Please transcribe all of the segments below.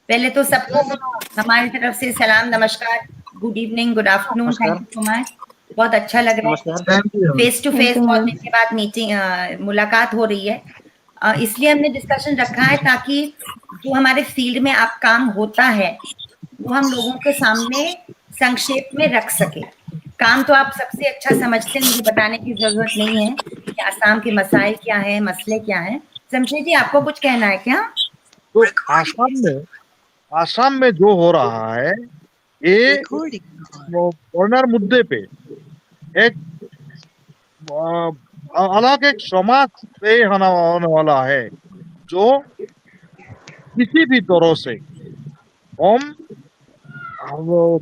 पहले तो सबको हमारी तरफ से सलाम, नमस्कार, good evening, good afternoon, thank you so much. बहुत अच्छा लग रहा है, फेस टू फेस बहुत दिन के बाद मीटिंग मुलाकात हो रही है। इसलिए हमने डिस्कशन रखा है ताकि जो हमारे फील्ड में आप काम होता है वो हम लोगों के सामने संक्षेप में रख सके। काम तो आप सबसे अच्छा समझते हैं, मुझे बताने की जरूरत नहीं है कि आसाम के मसाइल क्या है, मसले क्या है। जमशेद जी, आपको कुछ कहना है क्या? तो आसाम में जो हो रहा है ये कॉर्नर मुद्दे पे एक अलग एक समाज से होने वाला है जो किसी भी तरह से हम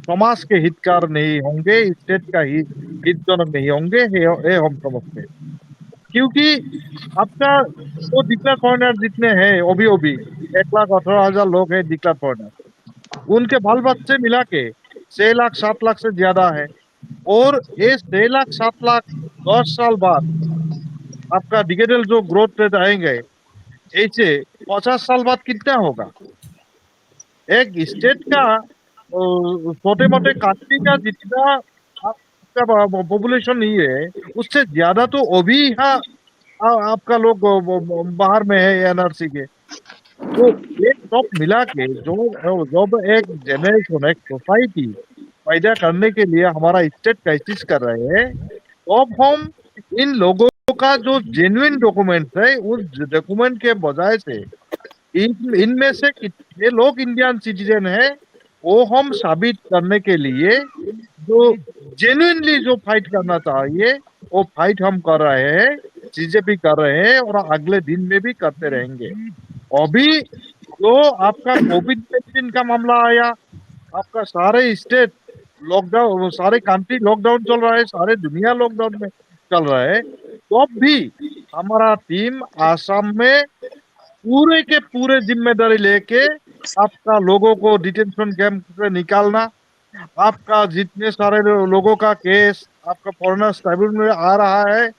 समाज के हितकार नहीं होंगे, स्टेट का हितजनक नहीं होंगे, ये हम समझते हैं। क्योंकि आपका वो डिक्लेयर फॉरेनर जितने हैं अभी 1,18,000 लोग हैं डिक्लेयर फॉरेनर, उनके बाल बच्चे मिला के 6 लाख 7 लाख से ज्यादा है। और ये 6 लाख 7 लाख 10 साल बाद आपका डिजिटल जो ग्रोथ रेट आएंगे, ऐसे 50 साल बाद कितना होगा? एक स्टेट का छोटे मोटे कंट्री का जितना आपका पॉपुलेशन नहीं है, उससे ज्यादा तो अभी यहाँ आपका लोग बाहर में है एनआरसी के। तो एक सब मिला के जो जब एक जनरेशन एक सोसाइटी पैदा करने के लिए हमारा स्टेट कोशिश कर रहे हैं, तो अब हम इन लोगों का जो जेन्युइन डॉक्यूमेंट है उस डॉक्यूमेंट के बजाय से इनमें से कितने लोग इंडियन सिटीजन है वो हम साबित करने के लिए जो जेन्युइनली जो फाइट करना चाहिए वो फाइट हम कर रहे हैं, चीजें भी कर रहे हैं और अगले दिन में भी करते रहेंगे। अभी जो आपका कोविड-19 का मामला आया, आपका सारे स्टेट लॉकडाउन, सारे कंट्री लॉकडाउन चल रहा है, सारे दुनिया लॉकडाउन में चल रहा है, तो अब भी हमारा टीम आसाम में पूरे के पूरे जिम्मेदारी लेके आपका लोगों को डिटेंशन कैंप से निकालना, आपका जितने सारे लोगों का केस आपका फॉरेनर्स ट्राइब्यूनल में आ रहा है,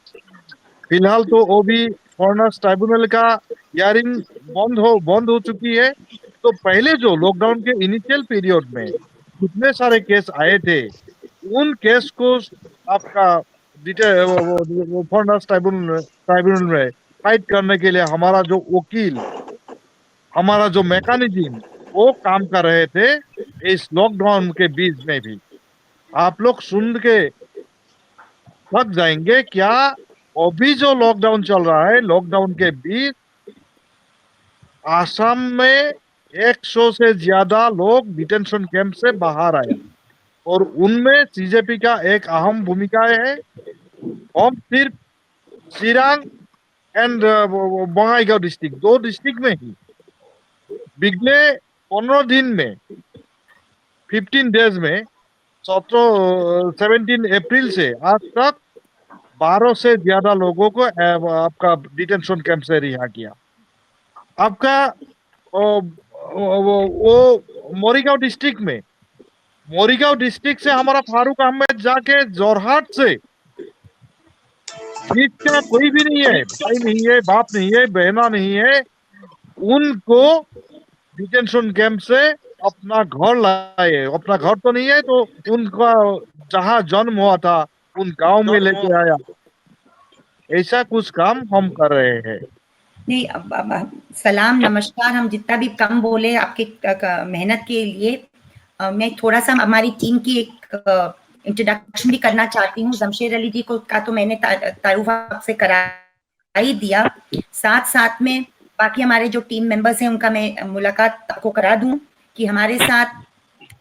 फिलहाल तो वो भी फॉरेनर्स ट्राइब्यूनल का हियरिंग बंद हो चुकी है। तो पहले जो लॉकडाउन के इनिशियल पीरियड में जितने सारे केस आए थे, उन केस को आपका फॉरेनर्स ट्राइब्यूनल में फाइट करने के लिए हमारा जो वकील, हमारा जो मैकेनिज्म वो काम कर रहे थे इस लॉकडाउन के बीच में भी। आप लोग सुन के थक जाएंगे, क्या अभी जो लॉकडाउन चल रहा है, लॉकडाउन के बीच आसाम में 100 से ज्यादा लोग डिटेंशन कैंप से बाहर आए और उनमें सीजेपी का एक अहम भूमिका है। हम सिर्फ Chirang and Bongaigaon district, 2 district में ही पिछले 15 दिन में 15 डेज में 17 अप्रैल से आज तक 12 से ज्यादा लोगों को आपका डिटेंशन कैंप से रिहा किया। आपका वो मोरीगांव डिस्ट्रिक्ट से हमारा फारूक अहमद जाके जोरहाट से, जिसका कोई भी नहीं है, भाई नहीं है, बाप नहीं है, बहना नहीं है, उनको डिटेंशन कैंप से अपना घर लाए। अपना घर तो नहीं है तो उनका जहाँ जन्म हुआ था उन गांव में लेके आया। ऐसा कुछ काम हम कर रहे हैं। नहीं, अब सलाम नमस्कार, हम जितना भी कम बोले आपके मेहनत के लिए। मैं थोड़ा सा हमारी टीम की एक इंट्रोडक्शन भी करना चाहती हूँ। जमशेद अली जी को का तो मैंने तारुफ आपसे करा ही दिया, साथ साथ में बाकी हमारे जो टीम मेंबर्स हैं उनका मैं मुलाकात आपको करा दूं कि हमारे साथ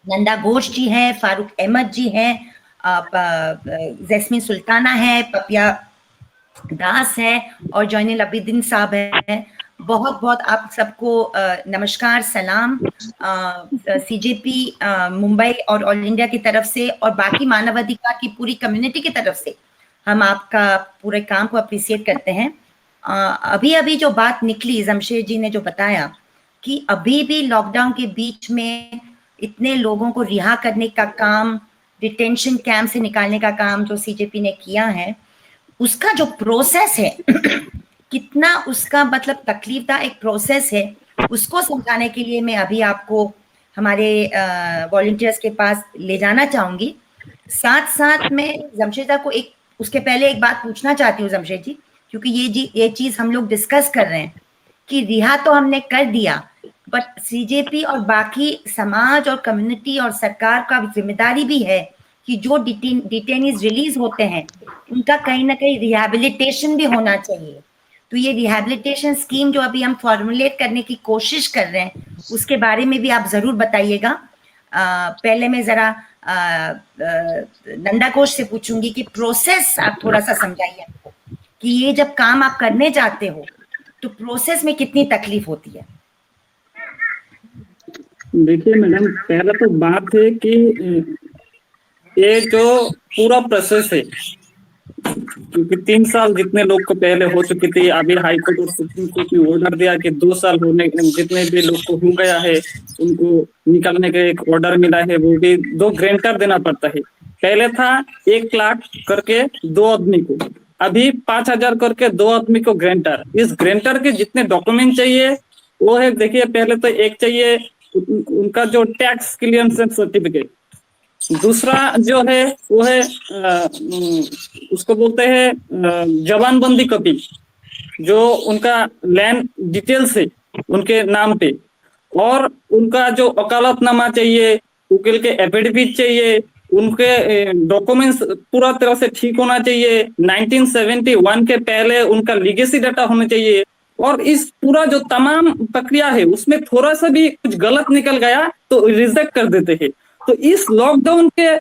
नंदा घोष जी हैं, फारूक अहमद जी हैं, जैस्मीन सुल्ताना है, पपिया दास है और जॉइनल अबीदीन साहब है। बहुत बहुत आप सबको नमस्कार, सलाम। सीजेपी मुंबई और ऑल इंडिया की तरफ से और बाकी मानवाधिकार की पूरी कम्युनिटी की तरफ से हम आपका पूरे काम को अप्रिशिएट करते हैं। अभी अभी जो बात निकली, जमशेद जी ने जो बताया कि अभी भी लॉकडाउन के बीच में इतने लोगों को रिहा करने का काम, डिटेंशन कैंप से निकालने का काम जो सीजेपी ने किया है, उसका जो प्रोसेस है कितना उसका मतलब तकलीफदा एक प्रोसेस है, उसको समझाने के लिए मैं अभी आपको हमारे वॉलंटियर्स के पास ले जाना चाहूंगी। साथ साथ मैं जमशेदा को उसके पहले एक बात पूछना चाहती हूँ जमशेद जी, क्योंकि ये चीज हम लोग डिस्कस कर रहे हैं कि रिहा तो हमने कर दिया, बट सीजेपी और बाकी समाज और कम्युनिटी और सरकार का जिम्मेदारी भी है कि जो डिटेनीज रिलीज होते हैं उनका कहीं ना कहीं रिहैबिलिटेशन भी होना चाहिए। तो ये रिहैबिलिटेशन स्कीम जो अभी हम फॉर्मुलेट करने की कोशिश कर रहे हैं, उसके बारे में भी आप जरूर बताइएगा। पहले मैं जरा नंदा कोश से पूछूंगी कि प्रोसेस आप थोड़ा सा समझाइए कि ये जब काम आप करने जाते हो तो प्रोसेस में कितनी तकलीफ होती है। देखिए मैडम, पहला तो बात है कि ये जो पूरा प्रोसेस है, क्योंकि 3 साल जितने लोग को पहले हो चुकी थी, अभी हाई कोर्ट और सुप्रीम कोर्ट ने ऑर्डर दिया कि 2 साल होने जितने भी लोग को हो गया है उनको निकालने का एक ऑर्डर मिला है, वो भी 2 ग्रेंटर देना पड़ता है। पहले था 1 लाख करके 2 आदमी को, अभी 5,000 करके 2 आदमी को ग्रेंटर। इस ग्रेंटर के जितने डॉक्यूमेंट चाहिए वो है, देखिए पहले तो एक चाहिए उनका जो टैक्स क्लियरेंस सर्टिफिकेट, दूसरा जो है वो है उसको बोलते हैं जवानबंदी कॉपी, जो उनका लैंड डिटेल्स है उनके नाम पे, और उनका जो वकालतनामा चाहिए, वकील के एफिडेविट चाहिए, उनके डॉक्यूमेंट्स पूरा तरह से ठीक होना चाहिए, 1971 के पहले उनका लीगेसी डाटा होना चाहिए। और इस पूरा जो तमाम प्रक्रिया है उसमें थोड़ा सा भी कुछ गलत निकल गया तो रिजेक्ट कर देते हैं। तो इस लॉकडाउन के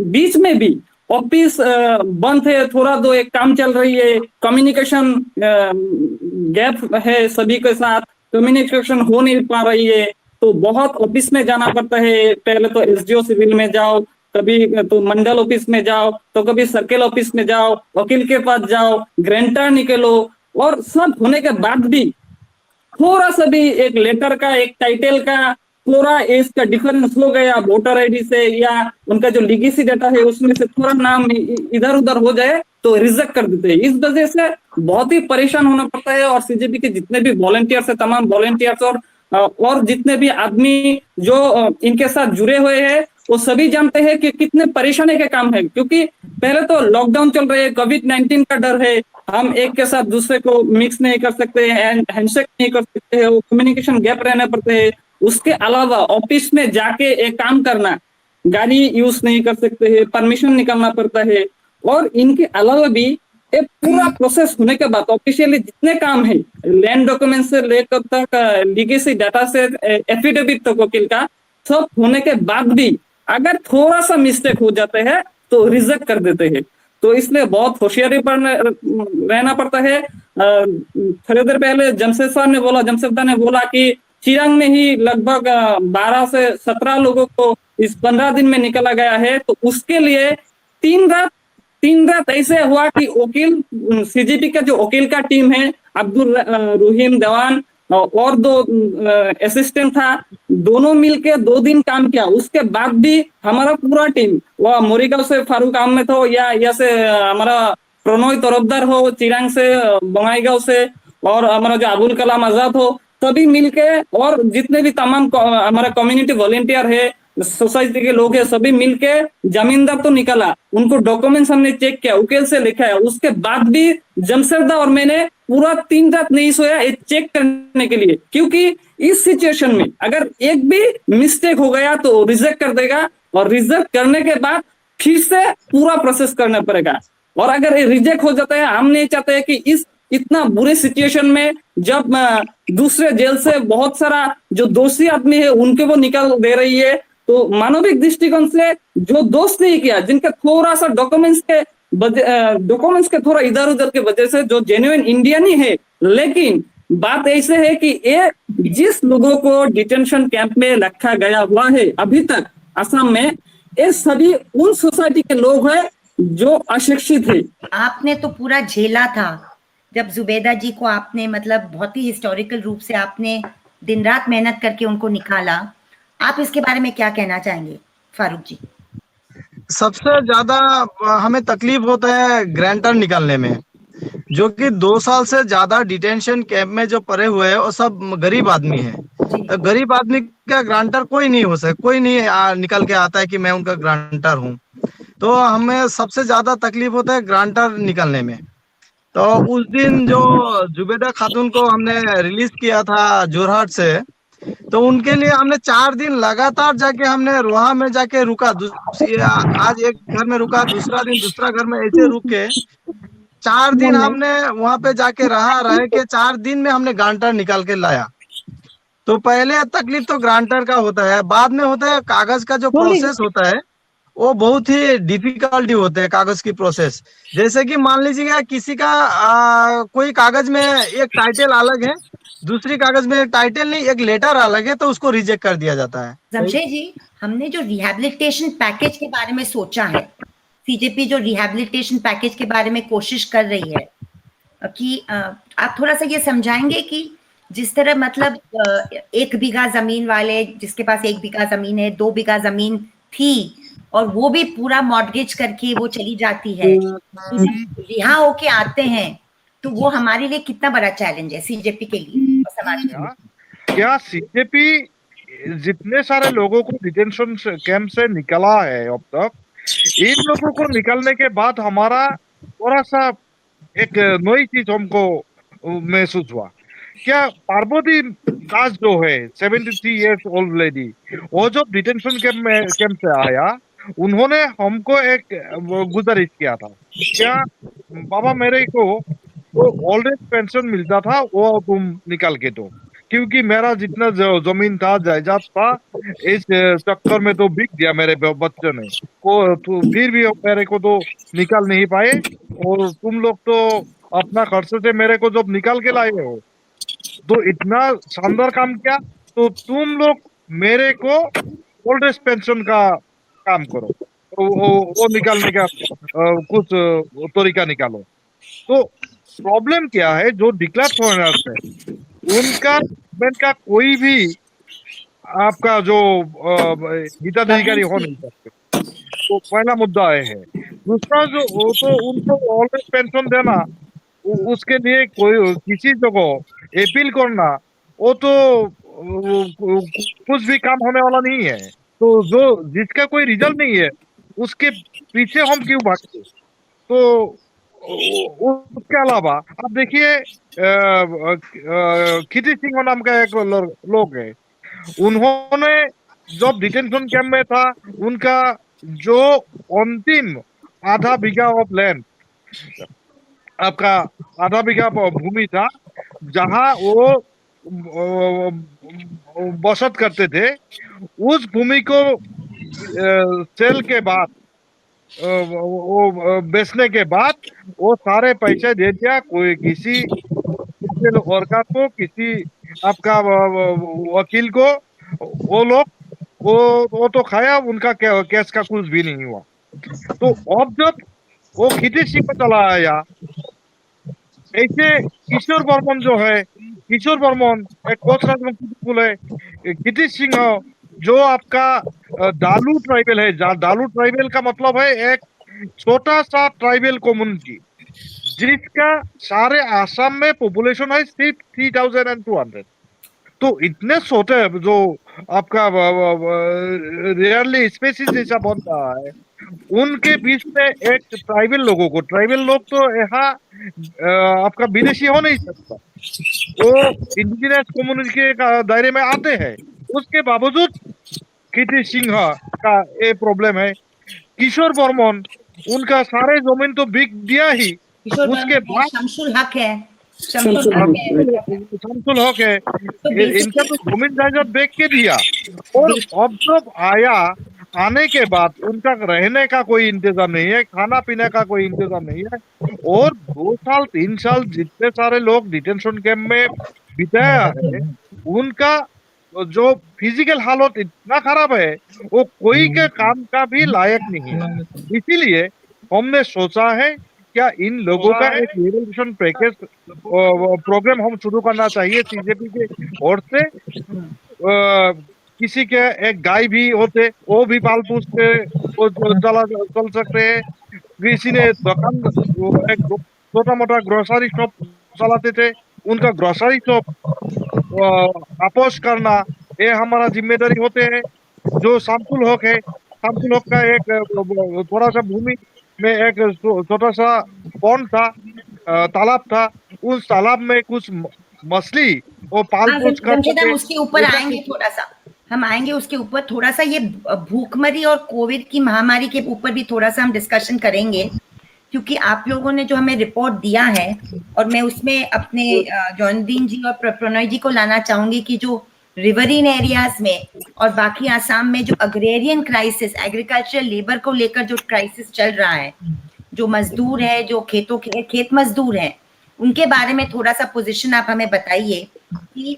बीच में भी ऑफिस बंद है, थोड़ा दो एक काम चल रही है, कम्युनिकेशन गैप है, सभी के साथ कम्युनिकेशन हो नहीं पा रही है, तो बहुत ऑफिस में जाना पड़ता है। पहले तो एसडीओ सिविल में जाओ, कभी तो मंडल ऑफिस में जाओ, तो कभी सर्किल ऑफिस में जाओ, वकील के पास जाओ, ग्रेंटर निकलो, और सब होने के बाद भी थोड़ा सा भी एक लेटर का, एक टाइटल का थोड़ा इसका डिफरेंस हो गया वोटर आईडी से, या उनका जो लीगेसी डाटा है उसमें से थोड़ा नाम इधर उधर हो जाए तो रिजेक्ट कर देते हैं। इस वजह से बहुत ही परेशान होना पड़ता है। और सीजेपी के जितने भी वॉलंटियर्स है, तमाम वॉलंटियर्स और जितने भी आदमी जो इनके साथ जुड़े हुए हैं, वो सभी जानते हैं कि कितने परेशानी के काम है। क्योंकि पहले तो लॉकडाउन चल रहे है, कोविड-19 का डर है, हम एक के साथ दूसरे को मिक्स नहीं कर सकते, हैंडशेक नहीं कर सकते हैं, वो कम्युनिकेशन गैप रहने पड़ते हैं। उसके अलावा ऑफिस में जाके एक काम करना, गाड़ी यूज नहीं कर सकते हैं, परमिशन निकालना पड़ता है। और इनके अलावा भी एक पूरा प्रोसेस होने के बाद ऑफिशियली जितने काम है, लैंड डॉक्यूमेंट से लेकर तक लीगेसी डाटा से एफिडेविट तक वकील का, सब होने के बाद भी अगर थोड़ा सा मिस्टेक हो जाते हैं तो रिजेक्ट कर देते हैं। तो इसलिए बहुत होशियारी पर रहना पड़ता है। थोड़ी देर पहले जमशेदा ने बोला कि चिरांग में ही लगभग 12 से 17 लोगों को इस 15 दिन में निकाला गया है। तो उसके लिए 3 रात ऐसे हुआ कि वकील, सीजीपी का जो वकील का टीम है, अब्दुल रहीम देवान और 2 असिस्टेंट था, दोनों मिलके 2 दिन काम किया। उसके बाद भी हमारा पूरा टीम, वह मोरीगांव से फारूक अहमद हो या से हमारा प्रणोय तरफदार हो चिरांग से, बंगाईगांव से, और हमारा जो अबुल कलाम आजाद हो, सभी मिलके, और जितने भी तमाम हमारा कम्युनिटी वॉलंटियर है, सोसाइटी के लोग हैं, सभी मिलके जमींदार तो निकाला, उनको डॉक्यूमेंट्स हमने चेक किया, वकील से लिखा है। उसके बाद भी जमशेदा और मैंने पूरा 3 रात नहीं सोया ये चेक करने के लिए, क्योंकि इस सिचुएशन में अगर एक भी मिस्टेक हो गया तो रिजेक्ट कर देगा, और रिजेक्ट करने के बाद फिर से पूरा प्रोसेस करना पड़ेगा। और अगर ये रिजेक्ट हो जाता है, हम नहीं चाहते कि इस इतना बुरे सिचुएशन में, जब दूसरे जेल से बहुत सारा जो दोषी आदमी है उनके वो निकाल दे रही है, तो मानविक दृष्टिकोण से जो दोष नहीं किया, जिनका थोड़ा सा डॉक्यूमेंट्स के थोड़ा इधर उधर के वजह से, जो जेन्युइन इंडियन ही है, लेकिन बात ऐसे है कि ये जिस लोगों को डिटेंशन कैंप में रखा गया हुआ है अभी तक असम में, ये सभी उन सोसाइटी के लोग हैं जो अशिक्षित है। आपने तो पूरा झेला था जब जुबैदा जी को आपने, मतलब बहुत ही हिस्टोरिकल रूप से आपने दिन रात मेहनत करके उनको निकाला। आप इसके बारे में क्या कहना चाहेंगे फारूक जी? सबसे ज्यादा हमें तकलीफ होता है ग्रांटर निकालने में। जो कि 2 साल से ज्यादा डिटेंशन कैंप में जो पड़े हुए हैं वो सब गरीब आदमी है। तो गरीब आदमी का ग्रांटर कोई नहीं हो सकता, कोई नहीं निकल के आता है कि मैं उनका ग्रांटर हूँ। तो हमें सबसे ज्यादा तकलीफ होता है ग्रांटर निकलने में। तो उस दिन जो जुबेदा खातून को हमने रिलीज किया था जोरहाट से, तो उनके लिए हमने 4 दिन लगातार जाके हमने रोहा में जाके रुका। आज एक घर में रुका, दूसरा दिन दूसरा घर में, ऐसे रुक के 4 दिन हमने वहां पे जाके रह के 4 दिन में हमने ग्रांटर निकाल के लाया। तो पहले तकलीफ तो ग्रांटर का होता है, बाद में होता है कागज का जो प्रोसेस होता है वो बहुत ही डिफिकल्टी होते हैं कागज की प्रोसेस। जैसे कि मान लीजिएगा किसी का कोई कागज में एक टाइटल अलग है, दूसरी कागज में टाइटल नहीं, एक लेटर अलग है, तो उसको रिजेक्ट कर दिया जाता है। जमशेद जी, हमने जो रिहैबिलिटेशन पैकेज के बारे में सोचा है, सीजेपी जो रिहैबिलिटेशन पैकेज के बारे में कोशिश कर रही है कि आप थोड़ा सा ये समझाएंगे कि जिस तरह मतलब 1 बीघा जमीन वाले, जिसके पास 1 बीघा जमीन है, 2 बीघा जमीन थी और वो भी पूरा मॉर्गेज करके वो चली जाती है, तो जब रिहा होके आते हैं तो वो हमारे लिए कितना बड़ा चैलेंज है सीजेपी के लिए और समाज के लिए। क्या सीजेपी जितने सारे लोगों को डिटेंशन कैंप से निकला है अब तक, इन लोगों को निकलने के बाद हमारा थोड़ा सा एक नई चीज हमको महसूस हुआ। क्या पार्वती दास जो है 73 इयर्स ओल्ड लेडी, वो जो डिटेंशन कैंप से आया, उन्होंने हमको एक गुजारिश किया था, क्या बाबा मेरे को वो ओल्ड एज पेंशन मिलता था वो तुम निकाल के दो, क्योंकि मेरा जितना जमीन था जायदाद था इस चक्कर में तो बिक दिया मेरे बच्चों ने को, तो फिर भी मेरे को तो निकाल नहीं पाए, और तुम लोग तो अपना खर्चे से मेरे को जब निकाल के लाए हो तो इतना शानदार काम किया, तो तुम लोग मेरे को ओल्ड एज पेंशन का काम करो, वो निकालने का कुछ तरीका निकालो। तो प्रॉब्लम क्या है, जो डिक्लेयर फॉरेनर्स है उनका गवर्नमेंट का कोई भी आपका जो हिताधिकारी हो नहीं सकते, तो पहला मुद्दा है। दूसरा जो वो तो उनको ऑलवेज पेंशन देना, उसके लिए कोई किसी जगह अपील करना, वो तो कुछ भी काम होने वाला नहीं है। तो जो जिसका कोई रिजल्ट नहीं है उसके पीछे हम क्यों भागते। तो उसके अलावा आप देखिए खिटी सिंह नाम का एक लोग है, उन्होंने जब डिटेंशन कैंप में था उनका जो अंतिम आधा बीघा ऑफ लैंड, आपका आधा बीघा भूमि था जहां वो बसत करते थे, उस भूमि को सेल के बाद वो बेचने के बाद वो सारे पैसे दे दिया कोई किसी वर्कर को, किसी आपका वकील को, वो लोग वो तो खाया, उनका केस का कुछ भी नहीं हुआ। तो अब जब वो खिटी सिंह पे चला आया, ऐसे किशोर बर्मन जो है, किशोर बर्मन एक कोचराज है, खिटी सिंह जो आपका दालू ट्राइबल है, दालू ट्राइबल का मतलब है एक छोटा सा ट्राइबल कम्युनिटी जिसका सारे आसाम में पॉपुलेशन है सिर्फ 3200। तो इतने छोटे जो आपका रेयरली स्पेसीज जैसा बन रहा है, उनके बीच में एक ट्राइबल लोगों को, ट्राइबल लोग तो यहाँ आपका विदेशी हो नहीं सकता, वो इंडिजिनस कम्युनिटी के दायरे में आते हैं, उसके बावजूद खिटी सिंह का ये प्रॉब्लम है। किशोर बर्मन उनका सारे जमीन तो बिक दिया ही, उसके बाद शमसुल हक है, शमसुल हक है, इनका तो जमीन जायदाद बेच के दिया, और अब जब आने के बाद उनका रहने का कोई इंतजाम नहीं है, खाना पीने का कोई इंतजाम नहीं है, और 2 साल 3 साल जितने सारे लोग डिटेंशन कैंप में बिताया है, उनका जो फिजिकल हालत इतना खराब है वो कोई के काम का भी लायक नहीं है। इसीलिए हमने सोचा है क्या इन लोगों का एक रिवोल्यूशन पैकेज प्रोग्राम हम शुरू करना चाहिए सीजेपी के ओर से। किसी के एक गाय भी होते, वो भी पाल पोस के चल सकते हैं, किसी ने दुकान एक छोटा मोटा ग्रोसरी शॉप चलाते थे, उनका ग्रोसरी शॉप अपोज करना, ये हमारा जिम्मेदारी होते हैं। जो शामसुल हक है, शामसुल हक का एक थोड़ा सा भूमि में एक छोटा सा पॉन्ड था, तालाब था, उस तालाब में कुछ मछली वो पाल हाँ, पोष करते जमशेद, हम थे। उसके ऊपर आएंगे थोड़ा सा, हम आएंगे उसके ऊपर थोड़ा सा, ये भूखमरी और कोविड की महामारी के ऊपर भी थोड़ा सा हम डिस्कशन करेंगे, क्योंकि आप लोगों ने जो हमें रिपोर्ट दिया है, और मैं उसमें अपने जॉनदीन जी और प्रणय जी को लाना चाहूंगी कि जो रिवरीन एरियाज में और बाकी आसाम में जो अग्रेरियन क्राइसिस, एग्रीकल्चर लेबर को लेकर जो क्राइसिस चल रहा है, जो मजदूर है, जो खेत मजदूर है, उनके बारे में थोड़ा सा पोजीशन आप हमें बताइए। कि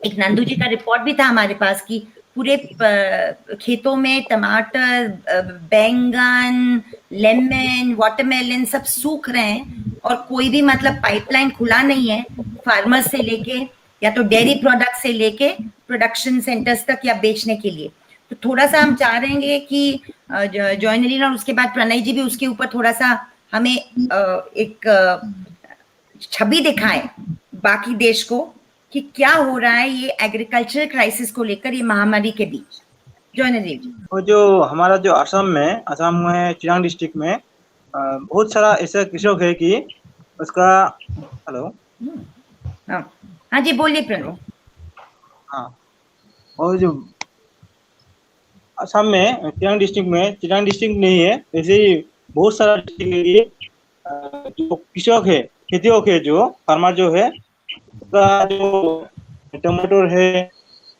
एक नंदू जी का रिपोर्ट भी था हमारे पास कि पूरे खेतों में टमाटर, बैंगन, लेमन, वाटरमेलन सब सूख रहे हैं, और कोई भी मतलब पाइपलाइन खुला नहीं है फार्मर्स से लेके, या तो डेयरी प्रोडक्ट से लेके प्रोडक्शन सेंटर्स तक, या बेचने के लिए। तो थोड़ा सा हम चाह रहे हैं कि जॉयनलीन और उसके बाद प्रणय जी भी उसके ऊपर थोड़ा सा हमें एक छवि दिखाएं बाकी देश को कि क्या हो रहा है ये एग्रीकल्चर क्राइसिस को लेकर, ये महामारी के बीच। जॉयनलीन, और जो हमारा जो असम में चिरांग डिस्ट्रिक्ट में बहुत सारा ऐसा कृषक है कि उसका हेलो हाँ जी बोलिए प्रणय। हाँ, और जो असम में चिरांग डिस्ट्रिक्ट नहीं है, ऐसे ही बहुत सारा डिस्ट्रिक्ट है कि जो कृषक है, खेतियों के जो फार्मर जो है, उसका जो टमाटर है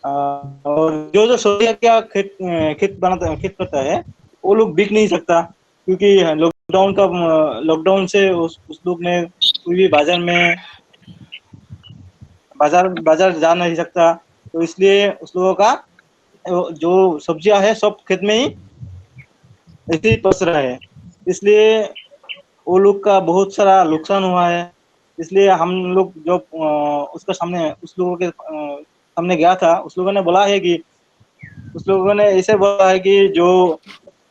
और जो सब्जियां क्या खेत करता है, वो लोग बिक नहीं सकता, क्योंकि लॉकडाउन से उस लोग ने कोई भी बाजार जा नहीं सकता, तो इसलिए उस लोगों का जो सब्जियां है सब खेत में ही ऐसे ही पस रहा है, इसलिए वो लोग का बहुत सारा नुकसान हुआ है। इसलिए हम लोग जो उस लोगों के सामने गया था, उस लोगों ने बोला है कि उस लोगों ने ऐसे बोला है कि जो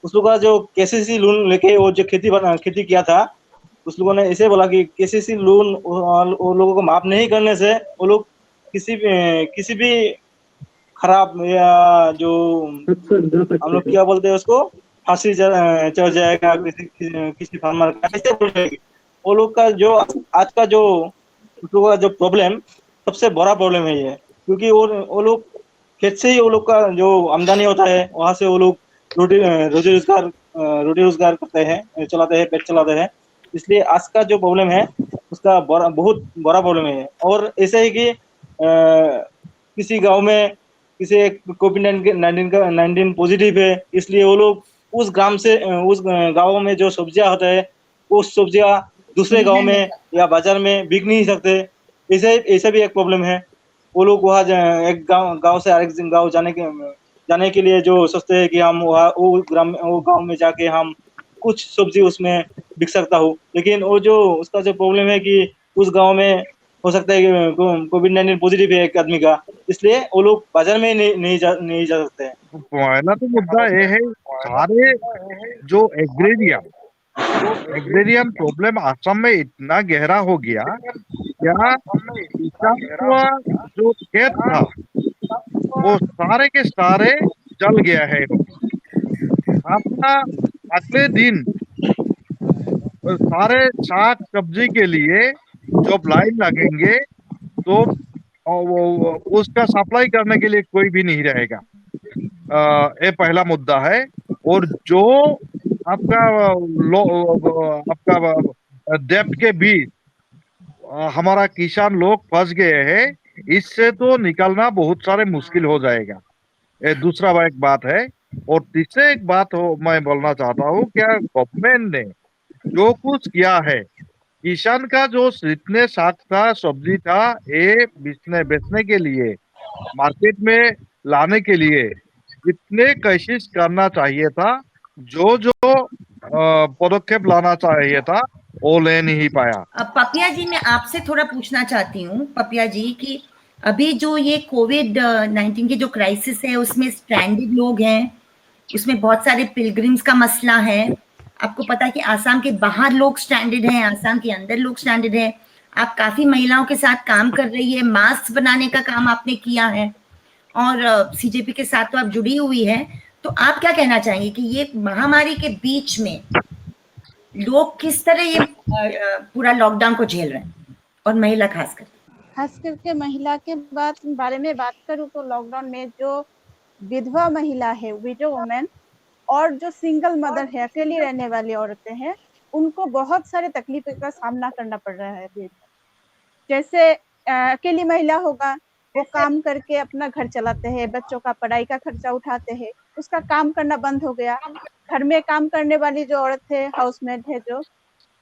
उस लोगों का जो केसीसी लोन लेके वो जो खेती किया था, उस लोगों ने ऐसे बोला कि केसीसी लोन वो लोगों को माफ नहीं करने से वो लोग किसी भी खराब या जो हम लोग क्या बोलते हैं उसको, फांसी चढ़ जाएगा किसी फार्मर का, ऐसे बोल रहे हैं। वो लोग का जो आज का जो उस लोगों का जो प्रॉब्लम, सबसे बड़ा प्रॉब्लम है ये, क्योंकि वो लोग खेत से ही वो लोग का जो आमदनी होता है, वहां से वो लोग रोटी रोजगार करते हैं, चलाते हैं, पेट चलाते हैं। इसलिए आज का जो प्रॉब्लम है उसका बहुत बड़ा प्रॉब्लम है। और ऐसे ही कि किसी गांव में किसी कोविड-19 पॉजिटिव है, इसलिए वो लोग उस गांव में जो सब्जियां होता है, उस सब्जियां दूसरे गांव में या बाजार में बिक नहीं सकते, ऐसे भी एक प्रॉब्लम है। वो लोग वहाँ एक गांव से अनेक गांव जाने के लिए जो सोचते हैं कि हम वो गांव में जाके हम कुछ सब्जी उसमें बिक सकता हूँ, लेकिन वो जो उसका जो प्रॉब्लम है कि उस गांव में हो सकता है कि कोविड-19 पॉजिटिव है एक आदमी का, इसलिए वो लोग बाजार में नहीं जा सकते हैं। पहला तो मुद्दा ये है, सारे जो एग्रेरियन प्रॉब्लम असम में इतना गहरा हो गया, क्या किसान का जो खेत था वो सारे के सारे जल गया है। अपना अगले दिन सारे साग सब्जी के लिए जब लाइन लगेंगे तो उसका सप्लाई करने के लिए कोई भी नहीं रहेगा। ये पहला मुद्दा है। और जो आपका डेप्थ के बीच हमारा किसान लोग फंस गए हैं, इससे तो निकलना बहुत सारे मुश्किल हो जाएगा। ये दूसरा एक बात है। और तीसरे एक बात मैं बोलना चाहता हूँ, क्या गवर्नमेंट ने जो कुछ किया है, किसान का जो इतने साग था, सब्जी था, ये बेचने के लिए, मार्केट में लाने के लिए इतने कोशिश करना चाहिए था। जो पदक्षेप लाना चाहिए था वो ले नहीं पाया। पपिया जी, मैं आपसे थोड़ा पूछना चाहती हूँ पपिया जी कि अभी जो ये कोविड-19 की जो क्राइसिस है, उसमें स्ट्रैंडेड लोग हैं, उसमें बहुत सारे पिलग्रिम्स का मसला है, आपको पता है कि आसाम के बाहर लोग स्टैंडर्ड हैं, आसाम के अंदर लोग स्टैंडर्ड हैं। आप काफी महिलाओं के साथ काम कर रही है, मास्क बनाने का काम आपने किया है और सीजेपी के साथ तो आप जुड़ी हुई है। तो आप क्या कहना चाहेंगे कि ये महामारी के बीच में लोग किस तरह ये पूरा लॉकडाउन को झेल रहे हैं, और महिला खास करके महिला के बारे में बात करूं तो लॉकडाउन में जो विधवा महिला है, विडो वुमेन, और जो सिंगल मदर है, अकेली रहने वाली औरतें हैं, उनको बहुत सारे तकलीफों का सामना करना पड़ रहा है। जैसे अकेली महिला होगा, वो काम करके अपना घर चलाते हैं, बच्चों का पढ़ाई का खर्चा उठाते हैं, उसका काम करना बंद हो गया। घर में काम करने वाली जो औरत है, हाउसमेट है, जो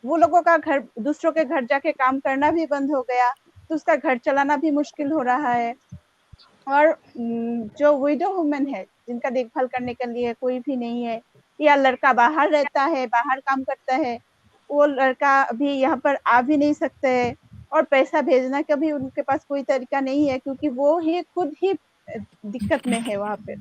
वो लोगों का घर, दूसरों के घर जाके काम करना भी बंद हो गया, तो उसका घर चलाना भी मुश्किल हो रहा है। और जो विडो वुमेन है, जिनका देखभाल करने के लिए कोई भी नहीं है, या लड़का बाहर रहता है, बाहर काम करता है, वो लड़का अभी यहाँ पर आ भी नहीं सकते है, और पैसा भेजना का भी उनके पास कोई तरीका नहीं है, क्योंकि वो ही खुद ही दिक्कत में है वहाँ पे।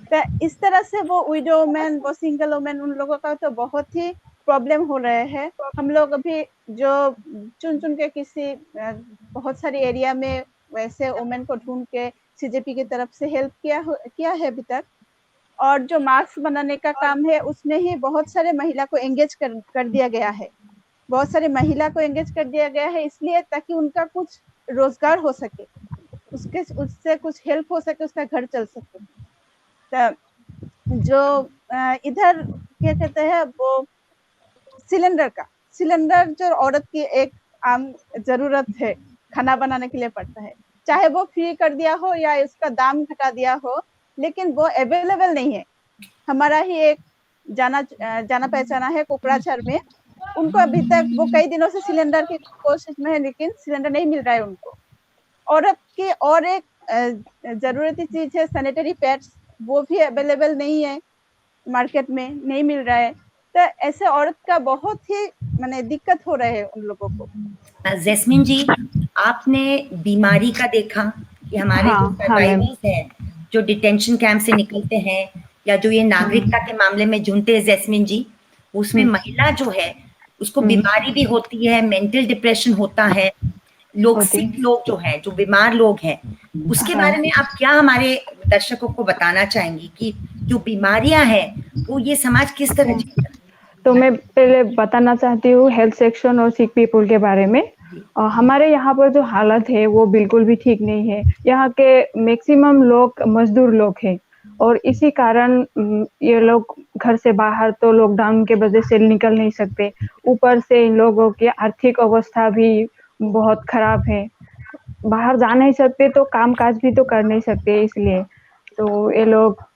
तो इस तरह से वो विडो वुमेन, वो सिंगल वुमेन, उन लोगों का तो बहुत ही प्रॉब्लम हो रहे हैं। हम लोग अभी जो चुन के किसी बहुत सारे एरिया में वैसे वुमेन को ढूंढ के सीजेपी की तरफ से हेल्प किया है अभी तक। और जो मास्क बनाने का काम है, उसमें ही बहुत सारे महिला को एंगेज कर दिया गया है, बहुत सारे महिला को एंगेज कर दिया गया है, इसलिए ताकि उनका कुछ रोजगार हो सके, उससे कुछ हेल्प हो सके, उसका घर चल सके। तो जो इधर क्या कहते हैं, वो सिलेंडर जो औरत की एक आम जरूरत है, खाना बनाने के लिए पड़ता है, चाहे वो फ्री कर दिया हो या उसका दाम घटा दिया हो, लेकिन वो अवेलेबल नहीं है। हमारा ही एक जाना पहचाना है कोकराझार में, उनको अभी तक, वो कई दिनों से सिलेंडर की कोशिश में है, लेकिन सिलेंडर नहीं मिल रहा है उनको। औरत की और एक जरूरती चीज है सैनिटरी पैड्स, वो भी अवेलेबल नहीं है, मार्केट में नहीं मिल रहा है। तो ऐसे औरत का बहुत ही माने दिक्कत हो रहे हैं उन लोगों को। जैस्मिन जी, आपने बीमारी का देखा कि हमारे जो सर्वाइवर्स हैं, जो डिटेंशन कैंप से निकलते हैं, या जो ये नागरिकता के मामले में झुंडते हैं जैस्मिन जी, उसमें महिला जो है उसको बीमारी भी होती है, मेंटल डिप्रेशन होता है, लोग सिक लोग जो है, जो बीमार लोग हैं, उसके बारे में आप क्या हमारे दर्शकों को बताना चाहेंगी कि जो बीमारियां हैं वो ये समाज किस तरह जीता है? तो मैं पहले बताना चाहती हूँ हेल्थ सेक्शन और सिक पीपल के बारे में। हमारे यहाँ पर जो हालत है वो बिल्कुल भी ठीक नहीं है। यहाँ के मैक्सिमम लोग मजदूर लोग हैं, और इसी कारण ये लोग घर से बाहर तो लॉकडाउन के वजह से निकल नहीं सकते। ऊपर से इन लोगों की आर्थिक अवस्था भी बहुत खराब है, बाहर जा नहीं सकते तो काम काज भी तो कर नहीं सकते, इसलिए तो ये लोग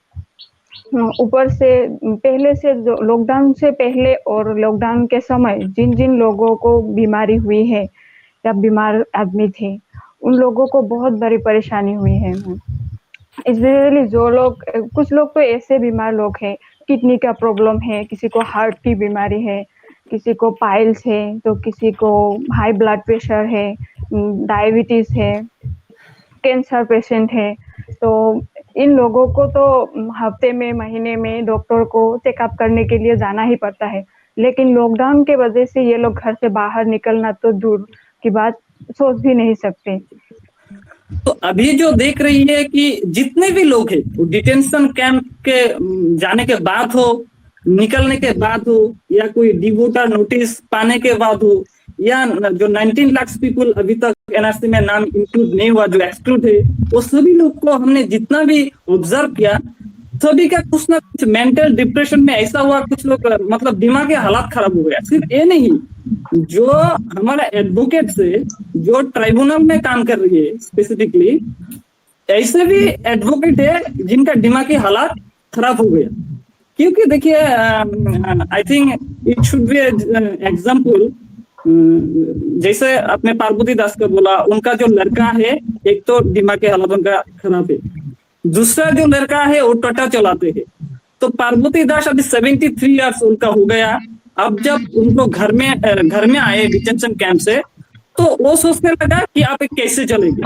ऊपर से पहले से, जो लॉकडाउन से पहले और लॉकडाउन के समय जिन जिन लोगों को बीमारी हुई है या बीमार आदमी थे, उन लोगों को बहुत बड़ी परेशानी हुई है। स्पेशली जो लोग, कुछ लोग तो ऐसे बीमार लोग हैं, किडनी का प्रॉब्लम है, किसी को हार्ट की बीमारी है, किसी को पाइल्स है, तो किसी को हाई ब्लड प्रेशर है, डायबिटीज है, कैंसर पेशेंट है। तो इन लोगों को तो हफ्ते में, महीने में डॉक्टर को चेकअप करने के लिए जाना ही पड़ता है, लेकिन लॉकडाउन के वजह से ये लोग घर से बाहर निकलना तो दूर की बात सोच भी नहीं सकते। तो अभी जो देख रही है कि जितने भी लोग हैं, डिटेंशन कैंप के जाने के बाद हो, निकलने के बाद हो, या कोई डिवोटर नोटिस पाने के बाद हो, या जो 19 लाख पीपल अभी तक एनआरसी में नाम इंक्लूड नहीं हुआ, जो एक्सक्लूड है, वो सभी लोग को हमने जितना भी ऑब्जर्व किया, सभी का कुछ ना कुछ मेंटल डिप्रेशन में ऐसा हुआ, कुछ लोग मतलब दिमाग के हालात खराब हो गया। सिर्फ ये नहीं, जो हमारा एडवोकेट से जो ट्राइब्यूनल में काम कर रही है स्पेसिफिकली, ऐसे भी एडवोकेट है जिनका दिमागी हालात खराब हो गया। क्योंकि देखिए, I think it should be example, जैसे आपने पार्वती दास का बोला, उनका जो लड़का है, एक तो दिमागी हालत उनका खराब है, दूसरा जो लड़का है वो टोटा चलाते हैं। तो पार्वती दास अभी 73 ईयर्स उनका हो गया। अब जब उनको घर में आए डिटेंशन कैंप से, तो वो सोचने लगा कि आप कैसे चलेंगे,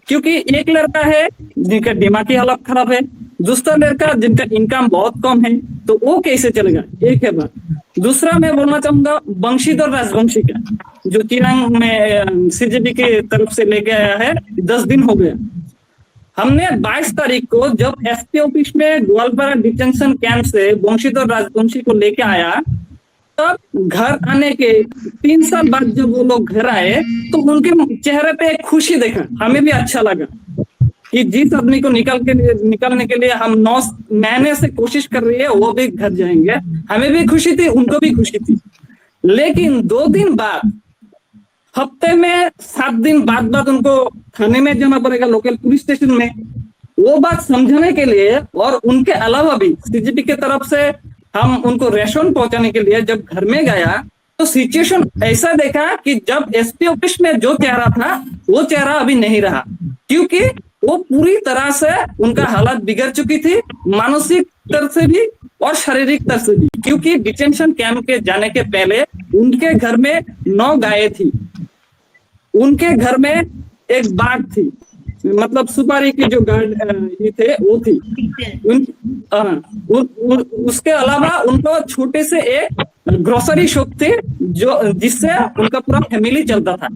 क्योंकि एक लड़का है जिनका दिमागी हालत खराब है, दूसरा लड़का जिनका इनकम बहुत कम है, तो वो कैसे चलेगा। एक है बात। दूसरा मैं बोलना चाहूंगा बंशीधर राजवंशी का, जो चिरांग में सीजेपी की तरफ से लेके आया है, 10 दिन हो गया। हमने 22 तारीख को जब एसपी ऑफिस में ग्वालपारा डिटेंशन कैंप से बंशीधर राजवंशी को लेके आया, तब घर आने के 3 साल बाद जब वो लोग घर आए तो उनके चेहरे पे एक खुशी देखा, हमें भी अच्छा लगा कि जिस आदमी को निकालने के लिए हम 9 महीने से कोशिश कर रही है वो भी घर जाएंगे। हमें भी खुशी थी, उनको भी खुशी थी। लेकिन 2 दिन बाद, हफ्ते में 7 दिन बाद उनको थाने में जाना पड़ेगा, लोकल पुलिस स्टेशन में, वो बात समझाने के लिए। और उनके अलावा भी सीजीपी की तरफ से हम उनको रेशन पहुंचाने के लिए जब घर में गया तो सिचुएशन ऐसा देखा कि जब एसपी ऑफिस में जो चेहरा था वो चेहरा अभी नहीं रहा, क्योंकि वो पूरी तरह से उनका हालत बिगड़ चुकी थी, मानसिक स्तर से भी और शारीरिक स्तर से भी। क्योंकि डिटेंशन कैंप के जाने के पहले उनके घर में 9 गायें थी, उनके घर में एक बाघ थी, मतलब सुपारी की जो गार्ड ये थे वो थी। उसके अलावा उनको छोटे से एक ग्रोसरी शॉप थे जो जिससे उनका पूरा फैमिली चलता था।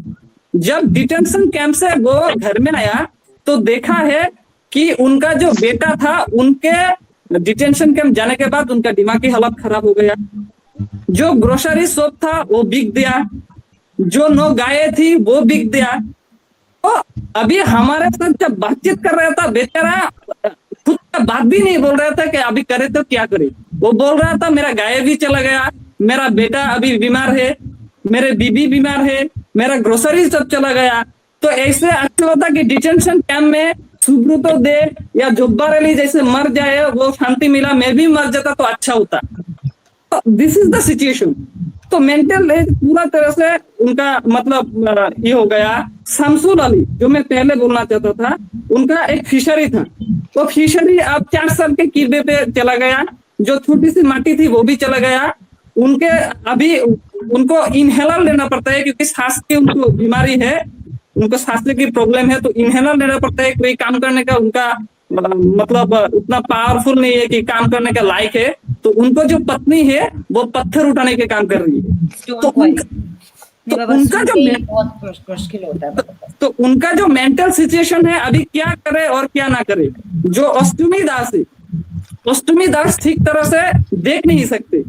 जब डिटेंशन कैंप से वो घर में आया तो देखा है कि उनका जो बेटा था, उनके डिटेंशन कैंप जाने के बाद उनका दिमागी हालत खराब हो गया। जो ग्रोसरी शॉप था वो बिक दिया, जो 9 गायें थी वो बिक दिया। तो अभी हमारे साथ जब बातचीत कर रहा था, बेचारा खुद का बात भी नहीं बोल रहा था कि अभी करे तो क्या करे। वो बोल रहा था मेरा गाय भी चला गया, मेरा बेटा अभी बीमार है, मेरे बीबी बीमार है, मेरा ग्रोसरी सब चला गया। तो ऐसे अच्छा होता कि डिटेंशन कैंप में सुब्रतो दे या जुब्बार अली जैसे मर जाए, वो शांति मिला, मैं भी मर जाता तो अच्छा होता। तो दिस इज द सिचुएशन। तो मेंटल एज पूरा तरह से उनका मतलब ये हो गया। शमसुल अली जो मैं पहले बोलना चाहता था, उनका एक फिशरी था, वो फिशरी अब 4 साल के कीबे पे चला गया। जो छोटी सी माटी थी वो भी चला गया। उनके अभी उनको इनहेलर लेना पड़ता है क्योंकि सांस की उनको बीमारी है, उनको सांस की प्रॉब्लम है, तो इनहेलर लेना पड़ता है। कोई काम करने का उनका मतलब उतना पावरफुल नहीं है कि काम करने का लायक है। तो उनको जो पत्नी है वो पत्थर उठाने के काम कर रही है। तो उनका जो मेंटल सिचुएशन है, अभी क्या करे और क्या ना करे। जो अष्टमी दास है, अष्टमी दास ठीक तरह से देख नहीं सकते।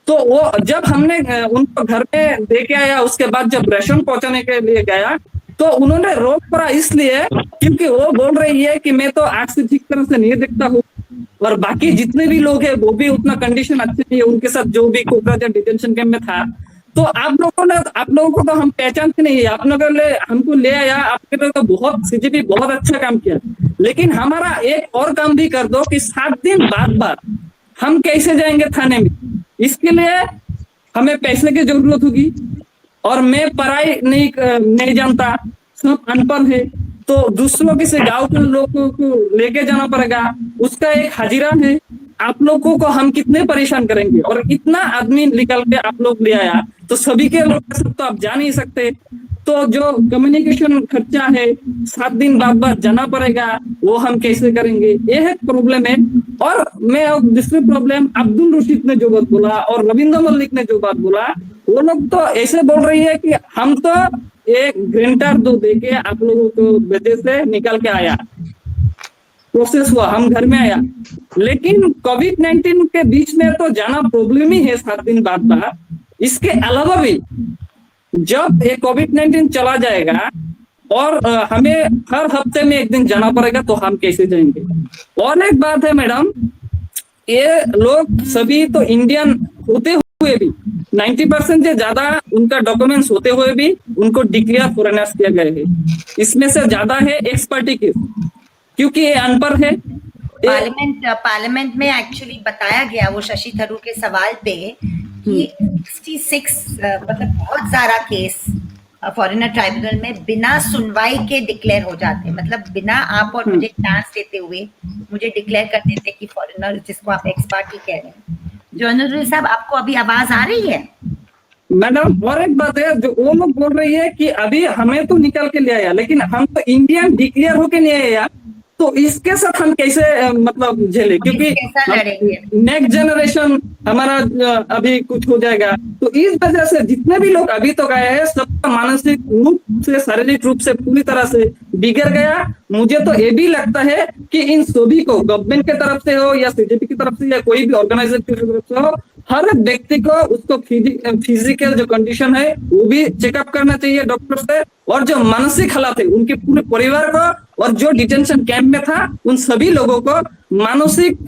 तो वो जब हमने उनको घर में देके आया, उसके बाद जब राशन पहुंचाने के लिए गया तो उन्होंने रोक पड़ा, इसलिए क्योंकि वो बोल रही है कि मैं तो आंख से ठीक तरह से नहीं देखता हूँ और बाकी जितने भी लोग हैं वो भी उतना कंडीशन अच्छी नहीं है उनके साथ, जो भी कोकराझार डिटेंशन कैंप में था। तो आप लोगों को तो हम पहचानते नहीं है, आप लोगों ने हमको ले आया, आपके लोग तो बहुत सीजीपी बहुत अच्छा काम किया, लेकिन हमारा एक और काम भी कर दो कि 7 दिन बाद हम कैसे जाएंगे थाने में। इसके लिए हमें पैसे की जरूरत होगी और मैं पढ़ाई नहीं जानता, सब अनपढ़ है, तो दूसरों के से गांव के लोगों को लेके जाना पड़ेगा, उसका एक हाजिरा है। आप लोगों को हम कितने परेशान करेंगे। और इतना आदमी निकल के आप लोग ले आया तो सभी के लोग सब तो आप जा नहीं सकते। तो जो कम्युनिकेशन खर्चा है 7 दिन बाद जाना पड़ेगा, वो हम कैसे करेंगे, ये है प्रॉब्लम है। और मैं दूसरी प्रॉब्लम अब्दुल रशीद ने जो बात बोला और रविंद्र मल्लिक ने जो बात बोला, वो लोग तो ऐसे बोल रही है कि हम तो एक ग्रेंटर 2 देके आप लोगों को वजह से निकल के आया, प्रोसेस हुआ, हम घर में आया। लेकिन कोविड-19 के बीच में तो जाना प्रॉब्लम ही है 7 दिन बाद। इसके अलावा भी जब ये कोविड-19 चला जाएगा और हमें हर हफ्ते में 1 दिन जाना पड़ेगा तो हम कैसे जाएंगे। और एक बात है मैडम, ये लोग सभी तो इंडियन होते हुए भी 90% से ज्यादा उनका डॉक्यूमेंट्स होते हुए भी उनको डिक्लेयर फॉरेनर्स किया गया है। इसमें से ज्यादा है एक्सपर्टी केस, क्योंकि ये अनपढ़ है। पार्लियामेंट में एक्चुअली बताया गया वो शशि थरूर के सवाल पे कि 66 मतलब बहुत सारा केस फॉरेनर ट्राइब्यूनल में बिना सुनवाई के डिक्लेयर हो जाते हैं। मतलब बिना आप और मुझे चांस देते हुए मुझे डिक्लेयर कर देते कि फॉरेनर, जिसको आप एक्सपर्ट ही कह रहे हैं। जनरल साहब, आपको अभी आवाज आ रही है? मैडम और एक बात है, जो वो लोग बोल रही है कि अभी हमें तो निकल के ले आया, लेकिन हम तो इंडियन डिक्लेयर होके नहीं आया। तो इसके साथ हम कैसे मतलब झेले, क्योंकि कैसा लड़ेंगे? नेक्स्ट जनरेशन हमारा अभी कुछ हो जाएगा। तो इस वजह से जितने भी लोग अभी तक आए हैं सबका मानसिक रूप से, शारीरिक रूप से पूरी तरह से बिगड़ गया। मुझे तो ये भी लगता है कि इन सभी को, गवर्नमेंट के तरफ से हो या सीजेपी की तरफ से या कोई भी ऑर्गेनाइजेशन की तरफ से हो, हर व्यक्ति को उसको फिजिकल जो कंडीशन है वो भी चेकअप करना चाहिए डॉक्टर से, और जो मानसिक हालात है उनके पूरे परिवार को, और जो डिटेंशन कैंप में था उन सभी लोगों को मानसिक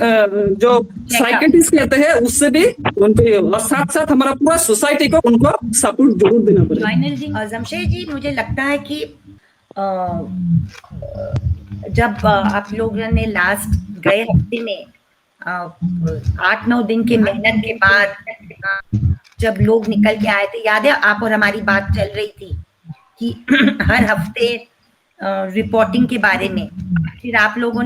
जो साइकेट्रिस्ट कहते हैं उससे भी उनके, और साथ साथ हमारा पूरा सोसाइटी को उनको सपोर्ट जरूर देना पड़ेगा। जमशेद जी, मुझे लगता है कि जब आप लोगों ने लास्ट गए हफ्ते में 8-9 दिन के मेहनत के बाद जब लोग निकल के आए थे, याद है आप और हमारी बात चल रही थी कि हर हफ्ते रिपोर्टिंग के बारे में, फिर आप लोगों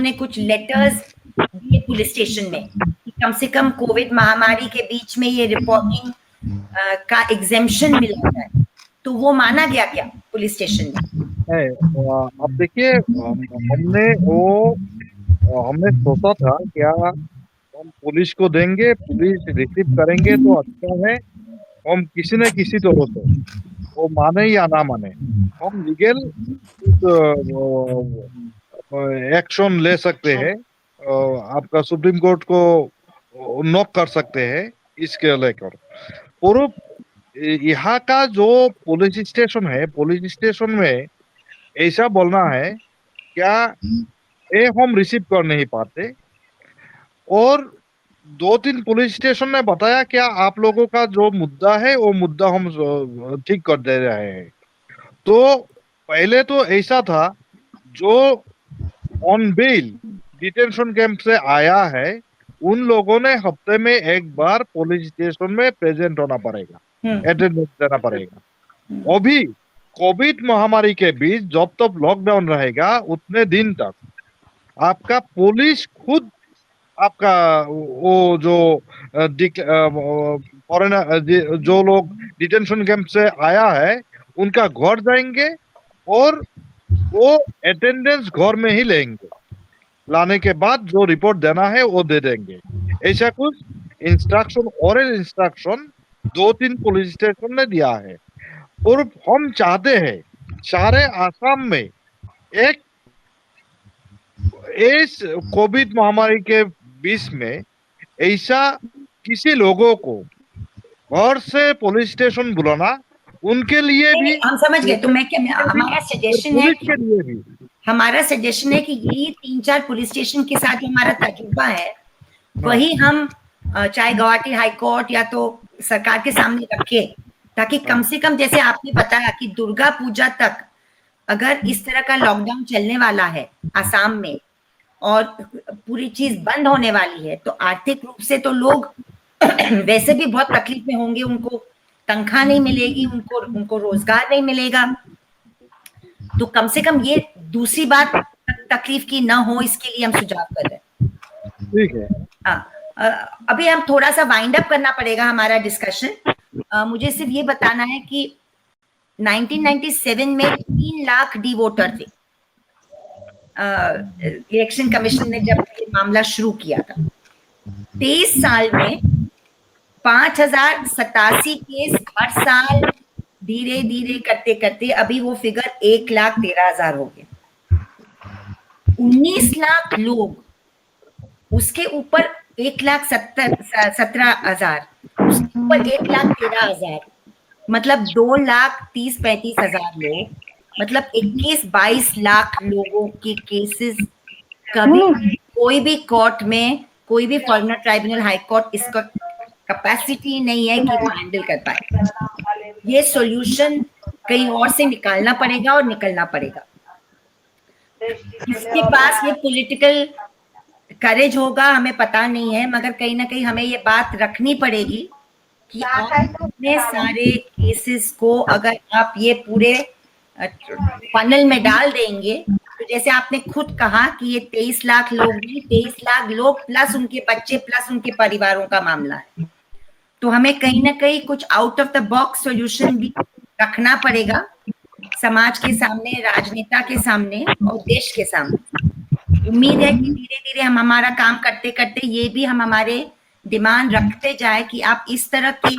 ने कुछ लेटर्स दिए पुलिस स्टेशन में कि कम से कम कोविड महामारी के बीच में ये रिपोर्टिंग का एग्जेम्पशन मिला है, तो वो माना गया क्या पुलिस स्टेशन में? अब देखिए, हमने सोचा था क्या हम पुलिस को देंगे, पुलिस रिसीव करेंगे तो अच्छा है, हम किसी न किसी तरह से वो माने या ना माने हम लीगल एक्शन ले सकते हैं, आपका सुप्रीम कोर्ट को नॉक कर सकते हैं इसके लेकर। और यहाँ का जो पुलिस स्टेशन है, पुलिस स्टेशन में ऐसा बोलना है क्या ये हम रिसीव कर नहीं पाते, और 2-3 पुलिस स्टेशन ने बताया क्या आप लोगों का जो मुद्दा है वो मुद्दा हम ठीक कर दे रहे हैं। तो पहले तो ऐसा था, जो ऑन बेल डिटेंशन कैंप से आया है उन लोगों ने हफ्ते में एक बार पुलिस स्टेशन में प्रेजेंट होना पड़ेगा, अटेंडेंस देना पड़ेगा। अभी कोविड महामारी के बीच जब तक लॉकडाउन रहेगा उतने दिन तक आपका पुलिस खुद आपका वो जो फॉरेनर जो लोग डिटेंशन कैंप से आया है उनका घर जाएंगे और वो अटेंडेंस घर में ही लेंगे, लाने के बाद जो रिपोर्ट देना है वो दे देंगे। ऐसा कुछ instruction, oral instruction 2-3 police station ने दिया है। और हम चाहते हैं सारे आसाम में एक इस कोविड महामारी के बीच में ऐसा किसी लोगों को घर से पुलिस स्टेशन बुलाना, उनके लिए भी हम समझ गए। तो हमारा सजेशन है कि हमारा सजेशन है कि यही 3-4 पुलिस स्टेशन के साथ जो हमारा तजुर्बा है वही हम चाहे गुवाहाटी हाई कोर्ट या तो सरकार के सामने रखे, ताकि कम से कम जैसे आपने बताया कि दुर्गा पूजा तक अगर इस तरह का लॉकडाउन चलने वाला है आसाम में और पूरी चीज बंद होने वाली है, तो आर्थिक रूप से तो लोग वैसे भी बहुत तकलीफ में होंगे, उनको तनख्वाह नहीं मिलेगी, उनको रोजगार नहीं मिलेगा। तो कम से कम ये दूसरी बात तकलीफ की ना हो, इसके लिए हम सुझाव कर रहे हैं। ठीक है, अभी हम थोड़ा सा वाइंड अप करना पड़ेगा हमारा डिस्कशन। मुझे सिर्फ ये बताना है कि 1997 में 3 लाख डी वोटर थे इलेक्शन कमीशन ने जब ये मामला शुरू किया था। 23 साल में 5087 केस हर साल धीरे धीरे करते करते अभी वो फिगर 1,13,000 हो गया। 19 लाख लोग, उसके ऊपर 1,17,000, उसके ऊपर 1,13,000, मतलब 2,30,35,000 लोग, मतलब 21-22 लाख लोगों के केसेस कभी कोई भी कोर्ट में, कोई भी फॉरेनर ट्राइब्यूनल, हाई कोर्ट इसका कैपेसिटी नहीं है कि वो हैंडल कर पाए। ये सॉल्यूशन कहीं और से निकालना पड़ेगा और निकलना पड़ेगा। इसके पास ये पॉलिटिकल करेज होगा हमें पता नहीं है, मगर कहीं ना कहीं हमें ये बात रखनी पड़ेगी कि इतने सारे केसेस को अगर आप ये पूरे फनल में डाल देंगे, तो जैसे आपने खुद कहा कि ये 23 लाख लोग नहीं, 23 लाख लोग प्लस उनके बच्चे प्लस उनके परिवारों का मामला है। तो हमें कहीं ना कहीं कुछ out of the box solution भी रखना पड़ेगा। समाज के सामने, राजनेता के सामने और देश के सामने। उम्मीद है कि धीरे धीरे हम हमारा काम करते करते ये भी हम हमारे डिमांड रखते जाए कि आप इस तरह की,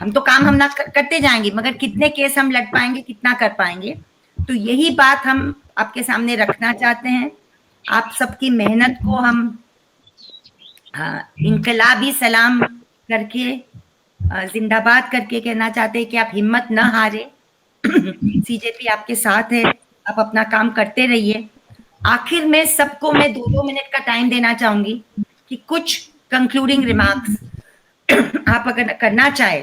हम तो काम हम ना करते जाएंगे, मगर कितने केस हम लड़ पाएंगे, कितना कर पाएंगे, तो यही बात हम आपके सामने रखना चाहते हैं। आप सबकी मेहनत को हम इनकलाबी सलाम करके, जिंदाबाद करके कहना चाहते हैं कि आप हिम्मत न हारे। सीजेपी आपके साथ है, आप अपना काम करते रहिए। आखिर में सबको मैं 2-2 मिनट का टाइम देना चाहूंगी कि कुछ कंक्लूडिंग रिमार्क्स आप अगर करना चाहे,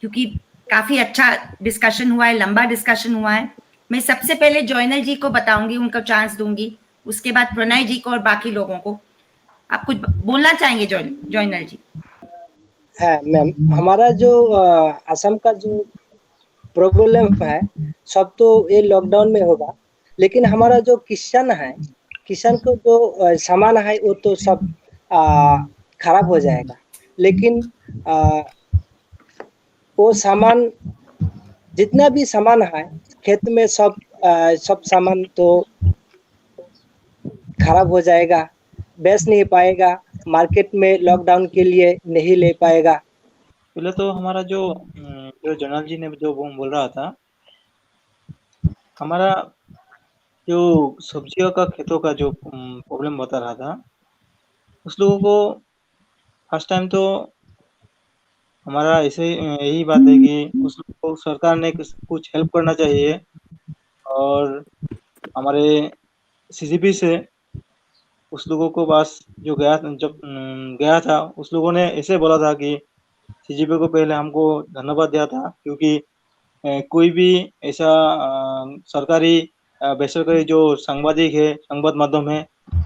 क्योंकि काफी अच्छा डिस्कशन हुआ है, लंबा डिस्कशन हुआ है। मैं सबसे पहले जॉइनल जी को बताऊंगी, उनको चांस दूंगी, उसके बाद प्रणय जी को और बाकी लोगों को। आप कुछ बोलना चाहेंगे जॉइनल जी? हाँ मैम, हमारा जो असम का जो प्रॉब्लम है सब तो ये लॉकडाउन में होगा, लेकिन हमारा जो किसान है, किसान को जो सामान है वो तो सब खराब हो जाएगा। लेकिन वो सामान, जितना भी सामान है खेत में, सब सामान तो खराब हो जाएगा, बेच नहीं पाएगा, मार्केट में लॉकडाउन के लिए नहीं ले पाएगा। पहले तो हमारा जो जनरल जी ने जो बोल रहा था, हमारा जो सब्जियों का खेतों का जो प्रॉब्लम बता रहा था, उस लोगों को फर्स्ट टाइम तो हमारा ऐसे यही बात है कि उस लोगों को सरकार ने कुछ हेल्प करना चाहिए। और हमारे सीजीपी से उस लोगों को पास जो जब गया था, उस लोगों ने ऐसे बोला था कि सीजीपी को पहले हमको धन्यवाद दिया था, क्योंकि कोई भी ऐसा सरकारी बेसरकारी जो सांबादिक है, संवाद माध्यम है,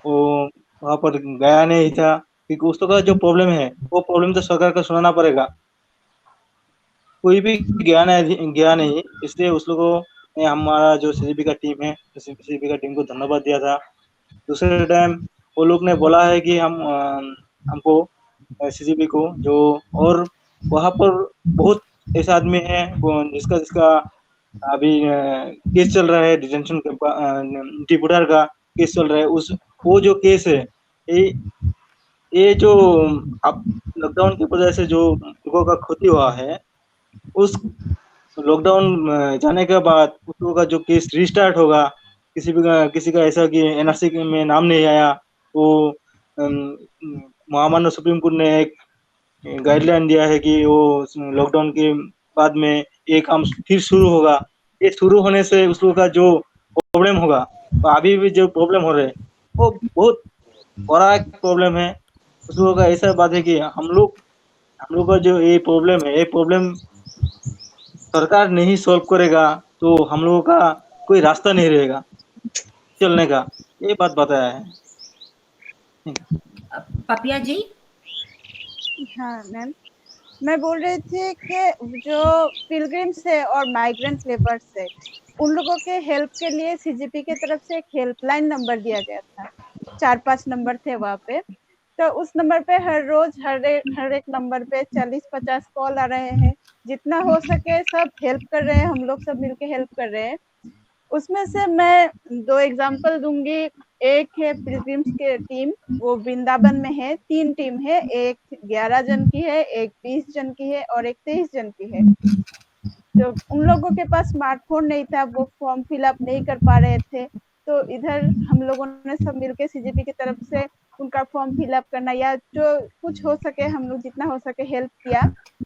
वो वहाँ पर गया नहीं था, क्योंकि उसका जो प्रॉब्लम है वो प्रॉब्लम तो सरकार को सुनाना पड़ेगा। कोई भी गया नहीं, इसलिए उस लोगों ने हमारा जो सीजीपी का टीम है, सीजीपी का टीम को धन्यवाद दिया था। दूसरे टाइम वो लोग ने बोला है कि हमको सीजीपी को जो, और वहाँ पर बहुत ऐसा आदमी है जिसका अभी केस चल रहा है, डिटेंशन डिपोटर का केस चल रहा है। वो जो केस है, ये जो अब लॉकडाउन की वजह से जो लोगों का क्षति हुआ है, उस लॉकडाउन जाने के बाद उस लोगों का जो केस रिस्टार्ट होगा, किसी का ऐसा कि एनआरसी में नाम नहीं आया, वो महामानव सुप्रीम कोर्ट ने एक गाइडलाइन दिया है कि वो लॉकडाउन के बाद में ये काम फिर शुरू होगा। ये शुरू होने से उस लोगों का जो प्रॉब्लम होगा, अभी भी जो प्रॉब्लम हो रहे हैं वो बहुत बड़ा एक प्रॉब्लम है। उस लोगों का ऐसा बात है कि हम लोग का जो ये प्रॉब्लम है, ये प्रॉब्लम सरकार नहीं सॉल्व करेगा तो हम लोगों का कोई रास्ता नहीं रहेगा चलने का, ये बात बताया है। पपिया जी? हाँ मैम, मैं बोल रही थी कि जो पिलग्रिम्स है और माइग्रेंट लेबर्स है, उन लोगों के हेल्प के लिए सीजीपी की तरफ से एक हेल्पलाइन नंबर दिया गया था। 4-5 नंबर थे वहाँ पे, तो उस नंबर पे हर रोज हर एक नंबर पे 40-50 कॉल आ रहे हैं। जितना हो सके सब हेल्प कर रहे हैं, हम लोग सब मिलके हेल्प कर रहे हैं। उसमें से मैं 2 एग्जांपल दूंगी। एक है पिलग्रिम्स के टीम, वो वृंदावन में है। 3 टीम है, एक 11 जन की है, एक 20 जन की है और एक 23 जन की है। तो उन लोगों के पास स्मार्टफोन नहीं था, वो फॉर्म फिलअप नहीं कर पा रहे थे, तो इधर हम लोगों ने सब मिलके सीजीपी की तरफ से उनका फॉर्म फिलअप करना या जो कुछ हो सके हम लोग जितना हो सके हेल्प किया।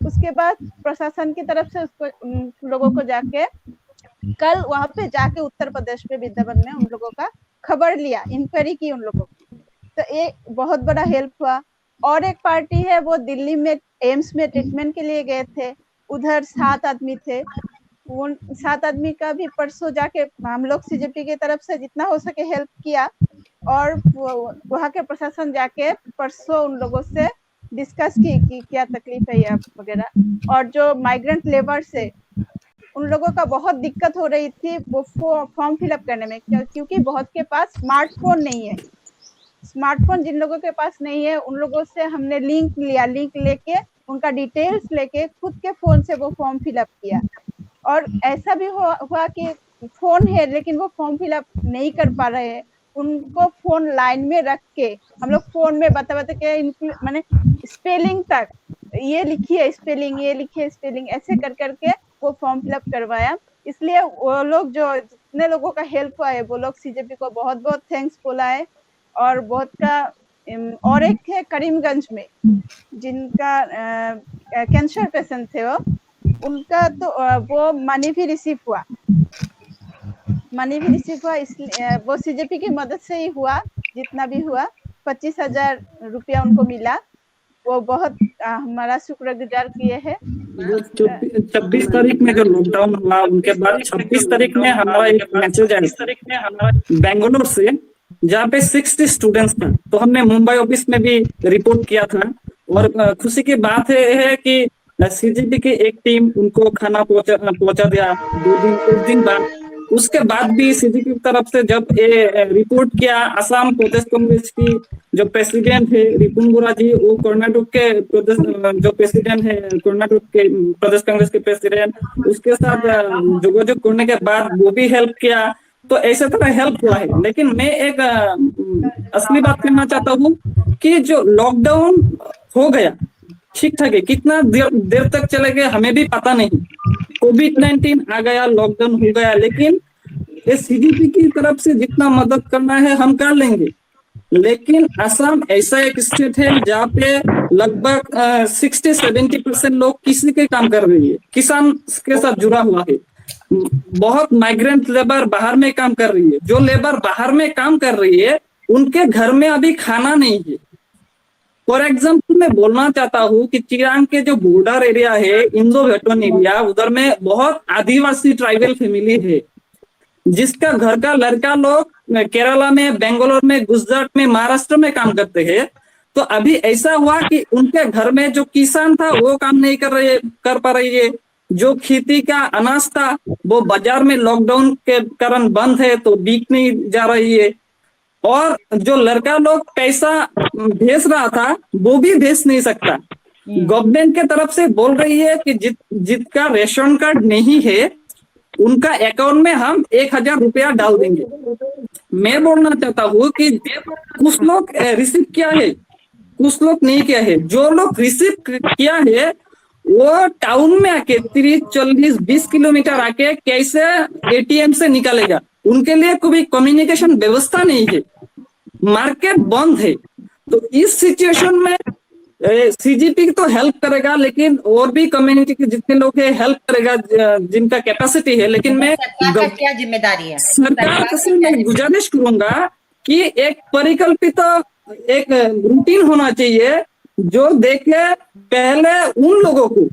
उसके बाद प्रशासन की तरफ से उसको उन लोगों को जाके कल वहाँ पे जाके उत्तर प्रदेश में वृंदावन में उन लोगों का खबर लिया, इंक्वायरी की उन लोगों की, तो ये बहुत बड़ा हेल्प हुआ। और एक पार्टी है, वो दिल्ली में एम्स में ट्रीटमेंट के लिए गए थे, उधर 7 आदमी थे। उन 7 आदमी का भी परसों जाके हम लोग सीजीपी की तरफ से जितना हो सके हेल्प किया, और वहाँ के प्रशासन जाके परसों उन लोगों से डिस्कस की कि क्या तकलीफ है या वगैरह। और जो माइग्रेंट लेबर्स है, उन लोगों का बहुत दिक्कत हो रही थी वो फॉर्म फिलअप करने में, क्योंकि बहुत के पास स्मार्टफोन नहीं है। स्मार्टफोन जिन लोगों के पास नहीं है उन लोगों से हमने लिंक लिया, लिंक लेके उनका डिटेल्स लेके खुद के फोन से वो फॉर्म फिलअप किया। और ऐसा भी हुआ कि फोन है लेकिन वो फॉर्म फिलअप नहीं कर पा रहे हैं, उनको फोन लाइन में रख के हम लोग फोन में बता के माने स्पेलिंग तक, ये लिखिए स्पेलिंग, ये लिखिए स्पेलिंग, ऐसे कर करके वो फॉर्म फिलअप करवाया। इसलिए वो लोग जो जितने लोगों का हेल्प हुआ है वो लोग सीजेपी को बहुत बहुत थैंक्स बोला है। और बहुत का और एक है करीमगंज में जिनका कैंसर पेशेंट थे, वो उनका तो वो मनी भी रिसीव हुआ, इसलिए वो सीजेपी की मदद से ही हुआ, जितना भी हुआ 25,000 रुपया उनको मिला। वो बहुत हमारा शुक्रगुजार किए हैं। 26 तारीख में जो लॉकडाउन हुआ उनके बाद 26 तारीख में हमारा एक मैसेज आया बेंगलोर से, जहाँ पे 60 स्टूडेंट्स था। तो हमने मुंबई ऑफिस में भी रिपोर्ट किया था। और खुशी की बात है कि सीजीपी की एक टीम उनको खाना पहुंचा दिया 2 दिन बाद। उसके बाद भी सीजीपी की तरफ से जब ये रिपोर्ट किया, असम प्रदेश कांग्रेस की जो प्रेसिडेंट है रिपुन बोरा जी, वो कर्नाटक के जो प्रेसिडेंट है कर्नाटक के प्रदेश कांग्रेस के प्रेसिडेंट, उसके साथ जोगाजोग करने के बाद वो भी हेल्प किया। तो ऐसे तरह हेल्प हुआ है। लेकिन मैं एक असली बात कहना चाहता हूँ कि जो लॉकडाउन हो गया ठीक ठाक है, कितना देर तक चलेगा हमें भी पता नहीं। कोविड-19 आ गया, लॉकडाउन हो गया, लेकिन ये सीजीपी की तरफ से जितना मदद करना है हम कर लेंगे। लेकिन असम ऐसा एक स्टेट है जहाँ पे लगभग 60-70% लोग किसी के काम कर रही है, किसान के साथ जुड़ा हुआ है। बहुत माइग्रेंट लेबर बाहर में काम कर रही है। जो लेबर बाहर में काम कर रही है उनके घर में अभी खाना नहीं है। फॉर एग्जाम्पल मैं बोलना चाहता हूँ कि चिरांग के जो बॉर्डर एरिया है, इंडो भेटोन एरिया, उधर में बहुत आदिवासी ट्राइबल फैमिली है जिसका घर का लड़का लोग केरला में, बेंगलोर में, गुजरात में, महाराष्ट्र में काम करते हैं। तो अभी ऐसा हुआ कि उनके घर में जो किसान था वो काम नहीं कर पा रही है। जो खेती का अनाज था वो बाजार में लॉकडाउन के कारण बंद है, तो बिक नहीं जा रही है। और जो लड़का लोग पैसा भेज रहा था वो भी भेज नहीं सकता। गवर्नमेंट के तरफ से बोल रही है कि जिसका रेशन कार्ड नहीं है उनका अकाउंट में हम 1,000 रुपया डाल देंगे। मैं बोलना चाहता हूँ कि कुछ लोग रिसीव किया है, कुछ लोग नहीं किया है। जो लोग रिसीव किया है वो टाउन में आके 30-40-20 किलोमीटर आके कैसे एटीएम से निकालेगा? उनके लिए कोई कम्युनिकेशन व्यवस्था नहीं है, मार्केट बंद है। तो इस सिचुएशन में सीजीपी तो हेल्प करेगा, लेकिन और भी कम्युनिटी के जितने लोग हैं हेल्प करेगा जिनका कैपेसिटी है। लेकिन मैं सरकार का क्या जिम्मेदारी है? सरकार से मैं गुजारिश करूंगा कि एक परिकल्पित एक रूटीन होना चाहिए जो देखे पहले उन लोगों को।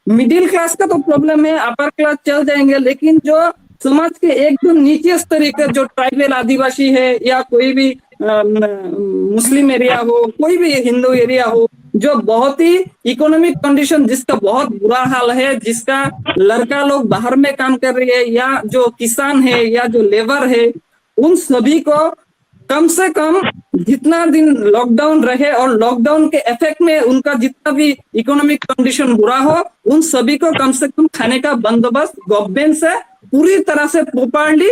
मिडिल क्लास का तो प्रॉब्लम है, अपर क्लास चल जाएंगे, लेकिन जो समाज के एकदम नीचे स्तर के जो ट्राइबल आदिवासी है या कोई भी मुस्लिम एरिया हो, कोई भी हिंदू एरिया हो, जो बहुत ही इकोनॉमिक कंडीशन जिसका बहुत बुरा हाल है, जिसका लड़का लोग बाहर में काम कर रही है, या जो किसान है या जो लेबर है, उन सभी को कम से कम जितना दिन लॉकडाउन रहे और लॉकडाउन के इफेक्ट में उनका जितना भी इकोनॉमिक कंडीशन बुरा हो, उन सभी को कम से कम खाने का बंदोबस्त गवर्नमेंट से पूरी तरह से प्रॉपरली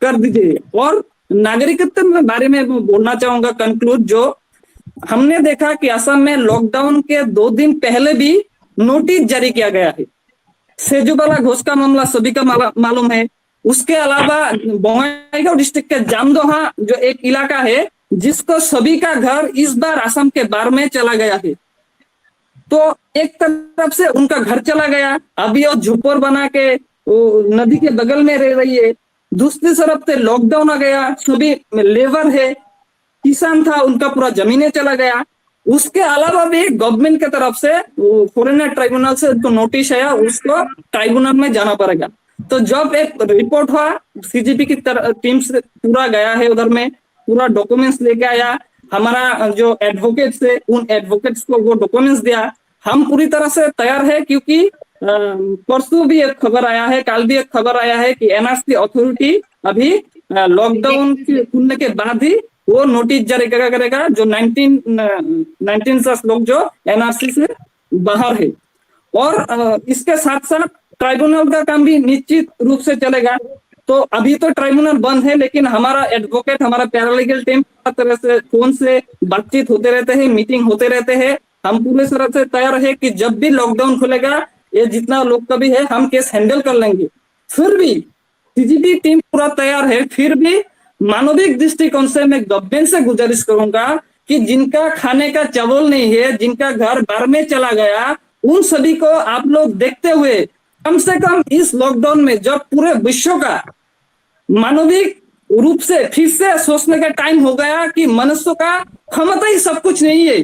कर दीजिए। और नागरिकत्व के बारे में बोलना चाहूंगा कंक्लूड। जो हमने देखा कि असम में लॉकडाउन के 2 दिन पहले भी नोटिस जारी किया गया है। सेजुबाला घोष का मामला सभी का मालूम है। उसके अलावा बोंगाईगांव डिस्ट्रिक्ट के जामदोहा जो एक इलाका है जिसको सभी का घर इस बार असम के बाढ़ में चला गया है। तो एक तरफ से उनका घर चला गया, अभी वो झोपड़ बना के नदी के बगल में रह रही है। दूसरी तरफ से लॉकडाउन आ गया, सभी लेबर है, किसान था, उनका पूरा जमीनें चला गया। उसके अलावा भी गवर्नमेंट की तरफ से फॉरेनर ट्राइब्यूनल से तो नोटिस आया, उसको ट्राइब्यूनल में जाना पड़ेगा। तो जब एक रिपोर्ट हुआ, सीजीपी की टीम से पूरा गया है, उधर में पूरा डॉक्यूमेंट्स लेके आया। हमारा जो एडवोकेट्स है उन एडवोकेट्स को वो डॉक्यूमेंट्स दिया। हम पूरी तरह से तैयार है, क्योंकि परसों भी एक खबर आया है, कल भी एक खबर आया है कि एनआरसी अथॉरिटी अभी लॉकडाउन खुलने के बाद ही वो नोटिस जारी करेगा जो 19 लोग जो एनआरसी से बाहर है। और इसके साथ साथ ट्राइब्यूनल का काम भी निश्चित रूप से चलेगा। तो अभी तो ट्राइब्यूनल बंद है, लेकिन हमारा एडवोकेट, हमारा पैरालीगल टीम हर तरह से फोन से बातचीत होते रहते हैं, मीटिंग होते रहते हैं। हम पूरे तरह से तैयार है कि जब भी लॉकडाउन खुलेगा, ये जितना लोग का भी है, हम केस हैंडल कर लेंगे। फिर भी सीजीपी टीम पूरा तैयार है। फिर भी मानविक दृष्टिकोण से मैं गवर्नमेंट से गुजारिश करूंगा कि जिनका खाने का चावल नहीं है, जिनका घर बाहर में चला गया, उन सभी को आप लोग देखते हुए कम से कम इस लॉकडाउन में, जब पूरे विश्व का मानविक रूप से फिर से सोचने का टाइम हो गया कि मनुष्य का क्षमता ही सब कुछ नहीं है।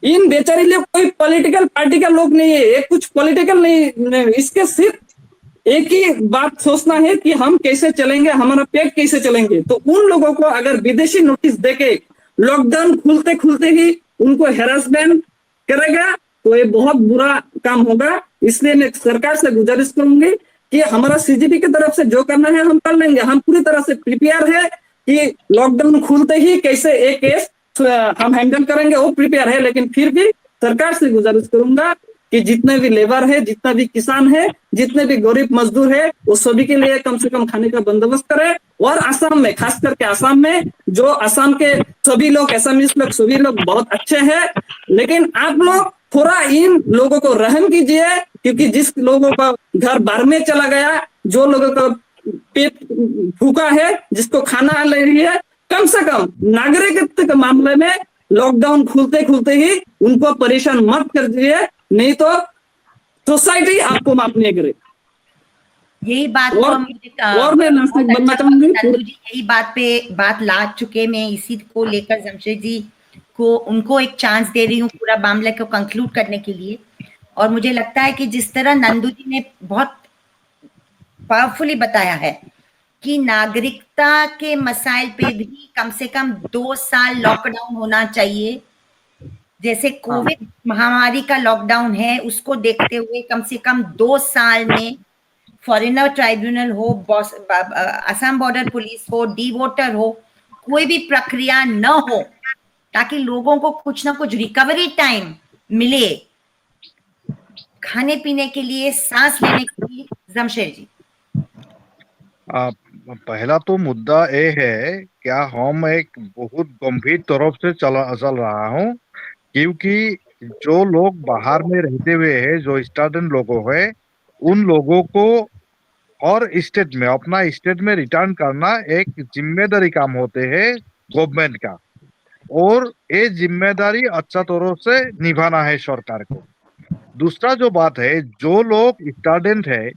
इन बेचारे लोग कोई पॉलिटिकल पार्टी का लोग नहीं है, ये कुछ पॉलिटिकल नहीं, इसके सिर्फ एक ही बात सोचना है कि हम कैसे चलेंगे, हमारा पेट कैसे चलेंगे। तो उन लोगों को अगर विदेशी नोटिस देके लॉकडाउन खुलते खुलते ही उनको हैरेसमेंट करेगा तो ये बहुत बुरा काम होगा। इसलिए मैं सरकार से गुजारिश करूंगी कि हमारा सीजीपी की तरफ से जो करना है हम कर लेंगे। हम पूरी तरह से प्रिपेयर है कि लॉकडाउन खुलते ही कैसे एक केस हम हैंडल करेंगे, वो प्रिपेयर है। लेकिन फिर भी सरकार से गुजारिश करूंगा कि जितने भी लेबर है, जितना भी किसान है, जितने भी गरीब मजदूर है, वो सभी के लिए कम से कम खाने का बंदोबस्त करे। और असम में, खास करके असम में, जो असम के सभी लोग, असमीज लोग, सभी लोग बहुत अच्छे हैं, लेकिन आप लोग थोड़ा इन लोगों को रहम कीजिए, क्योंकि जिस लोगों का घर बाहर में चला गया, जो लोगों का पेट भूखा है, जिसको खाना ले रही है, कम से कम नागरिकत्व के मामले में लॉकडाउन खुलते खुलते ही उनको परेशान मत कर दीजिए, नहीं तो सोसाइटी आपको माफ नहीं करे। यही बात और मैं लास्ट में बनना चाहूंगी, नंदू जी यही बात पे बात ला चुके। मैं इसी को लेकर जमशेद जी को, उनको एक चांस दे रही हूँ पूरा मामले को कंक्लूड करने के लिए। और मुझे लगता है कि जिस तरह नंदू जी ने बहुत पावरफुली बताया है कि नागरिकता के मसाइल पे भी कम से कम 2 साल लॉकडाउन होना चाहिए। जैसे कोविड महामारी का लॉकडाउन है, उसको देखते हुए कम से कम 2 साल में फॉरेनर ट्राइब्यूनल हो, असम बॉर्डर पुलिस हो, डी वोटर हो, कोई भी प्रक्रिया न हो, ताकि लोगों को कुछ ना कुछ रिकवरी टाइम मिले खाने पीने के लिए, सांस लेने के लिए। जमशेद जी, पहला तो मुद्दा ये है, क्या हम एक बहुत गंभीर तरफ से चल रहा हूँ, क्योंकि जो लोग बाहर में रहते हुए हैं, जो स्टूडेंट लोगों है, उन लोगों को और स्टेट में, अपना स्टेट में रिटर्न करना एक जिम्मेदारी काम होते हैं गवर्नमेंट का, और ये जिम्मेदारी अच्छा तरह से निभाना है सरकार को। दूसरा जो बात है, जो लोग स्टूडेंट है,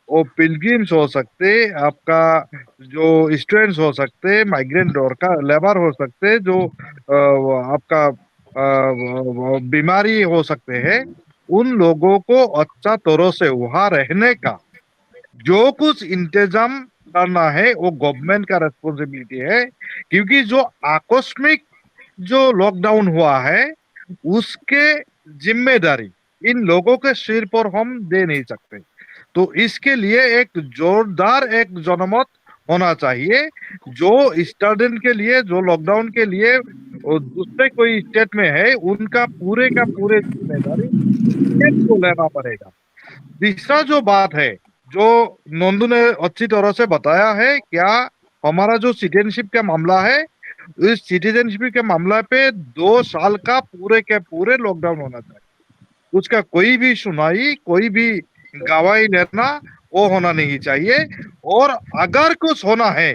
वो पिलग्रिम्स हो सकते, आपका जो स्टूडेंट्स हो सकते, माइग्रेंट और लेबर हो सकते, जो आपका बीमारी हो सकते हैं, उन लोगों को अच्छा तरह से वहां रहने का जो कुछ इंतजाम करना है वो गवर्नमेंट का रेस्पॉन्सिबिलिटी है। क्योंकि जो आकस्मिक जो लॉकडाउन हुआ है, उसके जिम्मेदारी इन लोगों के सिर पर हम दे नहीं सकते। तो इसके लिए एक जोरदार एक जनमत होना चाहिए, जो स्टूडेंट के लिए, जो लॉकडाउन के लिए दूसरे कोई स्टेट में है, उनका पूरे का पूरे जिम्मेदारी स्टेट को लेना पड़ेगा। तीसरा जो बात है, जो नंदू ने अच्छी तरह से बताया है, क्या हमारा जो सिटीजनशिप का मामला है, इस सिटीजनशिप के मामला पे 2 साल का पूरे के पूरे लॉकडाउन होना चाहिए। उसका कोई भी सुनाई, कोई भी गवाही लेना वो होना नहीं चाहिए। और अगर कुछ होना है,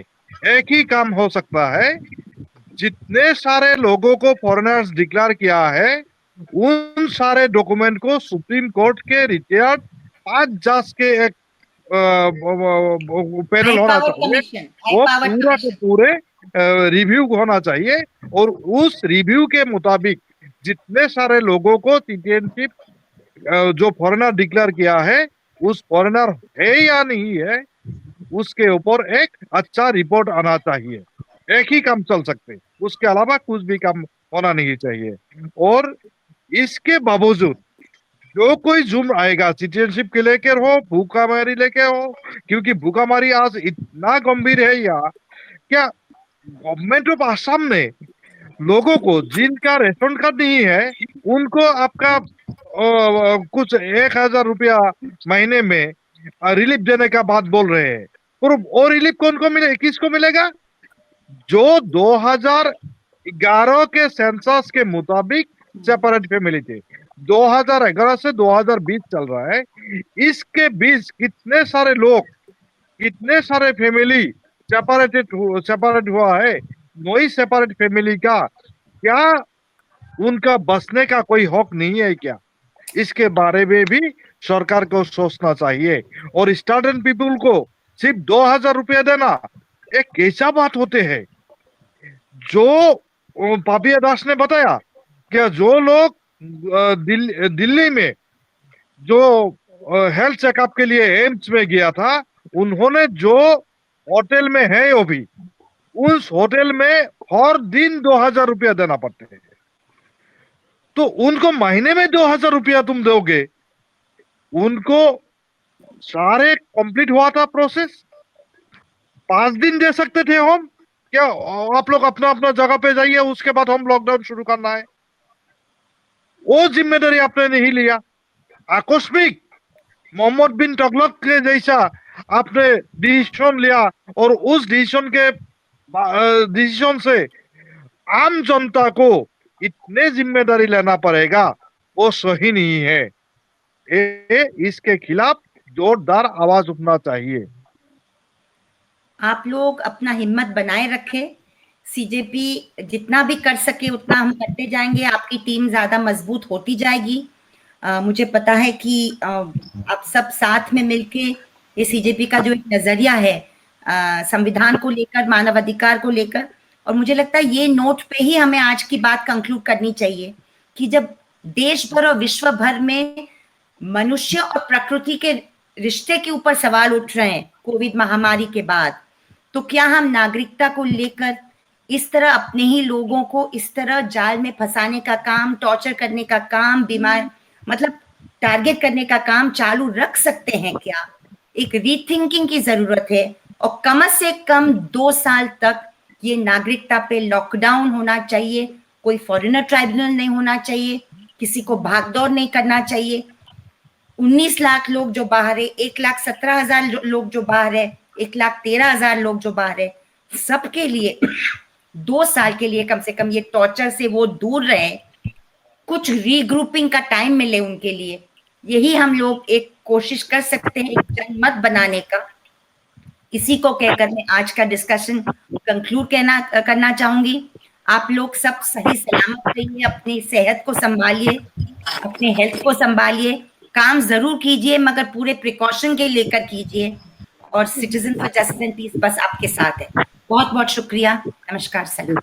एक ही काम हो सकता है, जितने सारे लोगों को फॉरेनर्स डिक्लेयर किया है, उन सारे डॉक्यूमेंट को सुप्रीम कोर्ट के रिटायर्ड 5 जज के एक पैनल होना चाहिए, वो पूरा के पूरे रिव्यू होना चाहिए। और उस रिव्यू के मुताबिक जितने सारे लोगों को सिटीजनशिप जो फॉरेनर डिक्लेयर किया है, उस फॉरेनर है या नहीं है, उसके ऊपर एक अच्छा रिपोर्ट आना चाहिए। एक ही काम चल सकते, उसके अलावा कुछ भी काम होना नहीं चाहिए। और इसके बावजूद जो कोई जुर्म आएगा, सिटीजनशिप के लेकर हो, भूखमरी लेके हो, क्योंकि भूखमरी आज इतना गंभीर है, या क्या गवर्नमेंट ऑफ आसाम ने लोगों को जिनका रेशन कार्ड नहीं है, उनको आपका कुछ 1,000 रुपया महीने में रिलीफ देने का बात बोल रहे हैं। और वो रिलीफ कौन को मिले, किसको मिलेगा? जो 2011 के सेंसस के मुताबिक सेपरेट फैमिली थे। 2011 से 2020 चल रहा है, इसके बीच कितने सारे लोग, कितने सारे फैमिली सेपरेट हुआ है। वही सेपरेट फैमिली का क्या उनका बसने का कोई हक नहीं है क्या? इसके बारे में भी सरकार को सोचना चाहिए। और स्टूडेंट पीपल को सिर्फ 2,000 रुपया देना एक कैसा बात होते हैं? जो पापिया दास ने बताया कि जो लोग दिल्ली में जो हेल्थ चेकअप के लिए एम्स में गया था, उन्होंने जो होटल में है वो भी, उस होटल में हर दिन 2,000 रुपया देना पड़ते हैं। तो उनको महीने में 2,000 रुपया तुम दोगे, उनको सारे कंप्लीट हुआ था प्रोसेस, 5 दिन दे सकते थे हम क्या? आप लोग अपना अपना जगह पे जाइए, उसके बाद हम लॉकडाउन शुरू करना है। वो जिम्मेदारी आपने नहीं लिया। आकस्मिक मोहम्मद बिन तुगलक के जैसा आपने डिसीजन लिया, और उस डिसीजन से आम जनता को इतने जिम्मेदारी लेना पड़ेगा, वो सही नहीं है। इसके खिलाफ जोरदार आवाज उठना चाहिए। आप लोग अपना हिम्मत बनाए रखें। सीजेपी जितना भी कर सके उतना हम करते जाएंगे। आपकी टीम ज्यादा मजबूत होती जाएगी। मुझे पता है कि आप सब साथ में मिलके ये सीजेपी का जो एक नजरिया है संविधान को लेकर, मानवाधिकार को लेकर, और मुझे लगता है ये नोट पे ही हमें आज की बात कंक्लूड करनी चाहिए कि जब देश भर और विश्व भर में मनुष्य और प्रकृति के रिश्ते के ऊपर सवाल उठ रहे हैं कोविड महामारी के बाद, तो क्या हम नागरिकता को लेकर इस तरह अपने ही लोगों को इस तरह जाल में फंसाने का काम, टॉर्चर करने का काम, बीमार मतलब टारगेट करने का काम चालू रख सकते हैं क्या? एक रीथिंकिंग की जरूरत है। और कम से कम 2 साल तक ये नागरिकता पे लॉकडाउन होना चाहिए। कोई फॉरेनर ट्राइब्यूनल नहीं होना चाहिए, किसी को भागदौड़ नहीं करना चाहिए। 19 लाख लोग जो बाहर है, 1,17,000 लोग जो बाहर है, 1,13,000 लोग जो बाहर है, सबके लिए 2 साल के लिए कम से कम ये टॉर्चर से वो दूर रहे, कुछ रीग्रुपिंग का टाइम मिले उनके लिए। यही हम लोग एक कोशिश कर सकते हैं एक जनमत बनाने का। इसी को कहकर मैं आज का डिस्कशन कंक्लूड करना चाहूंगी। आप लोग सब सही सलामत रहिए, अपनी सेहत को संभालिए, अपने हेल्थ को संभालिए, काम जरूर कीजिए मगर पूरे प्रिकॉशन के लेकर कीजिए। और citizen for justice and peace बस आपके साथ है। बहुत बहुत शुक्रिया। नमस्कार सर।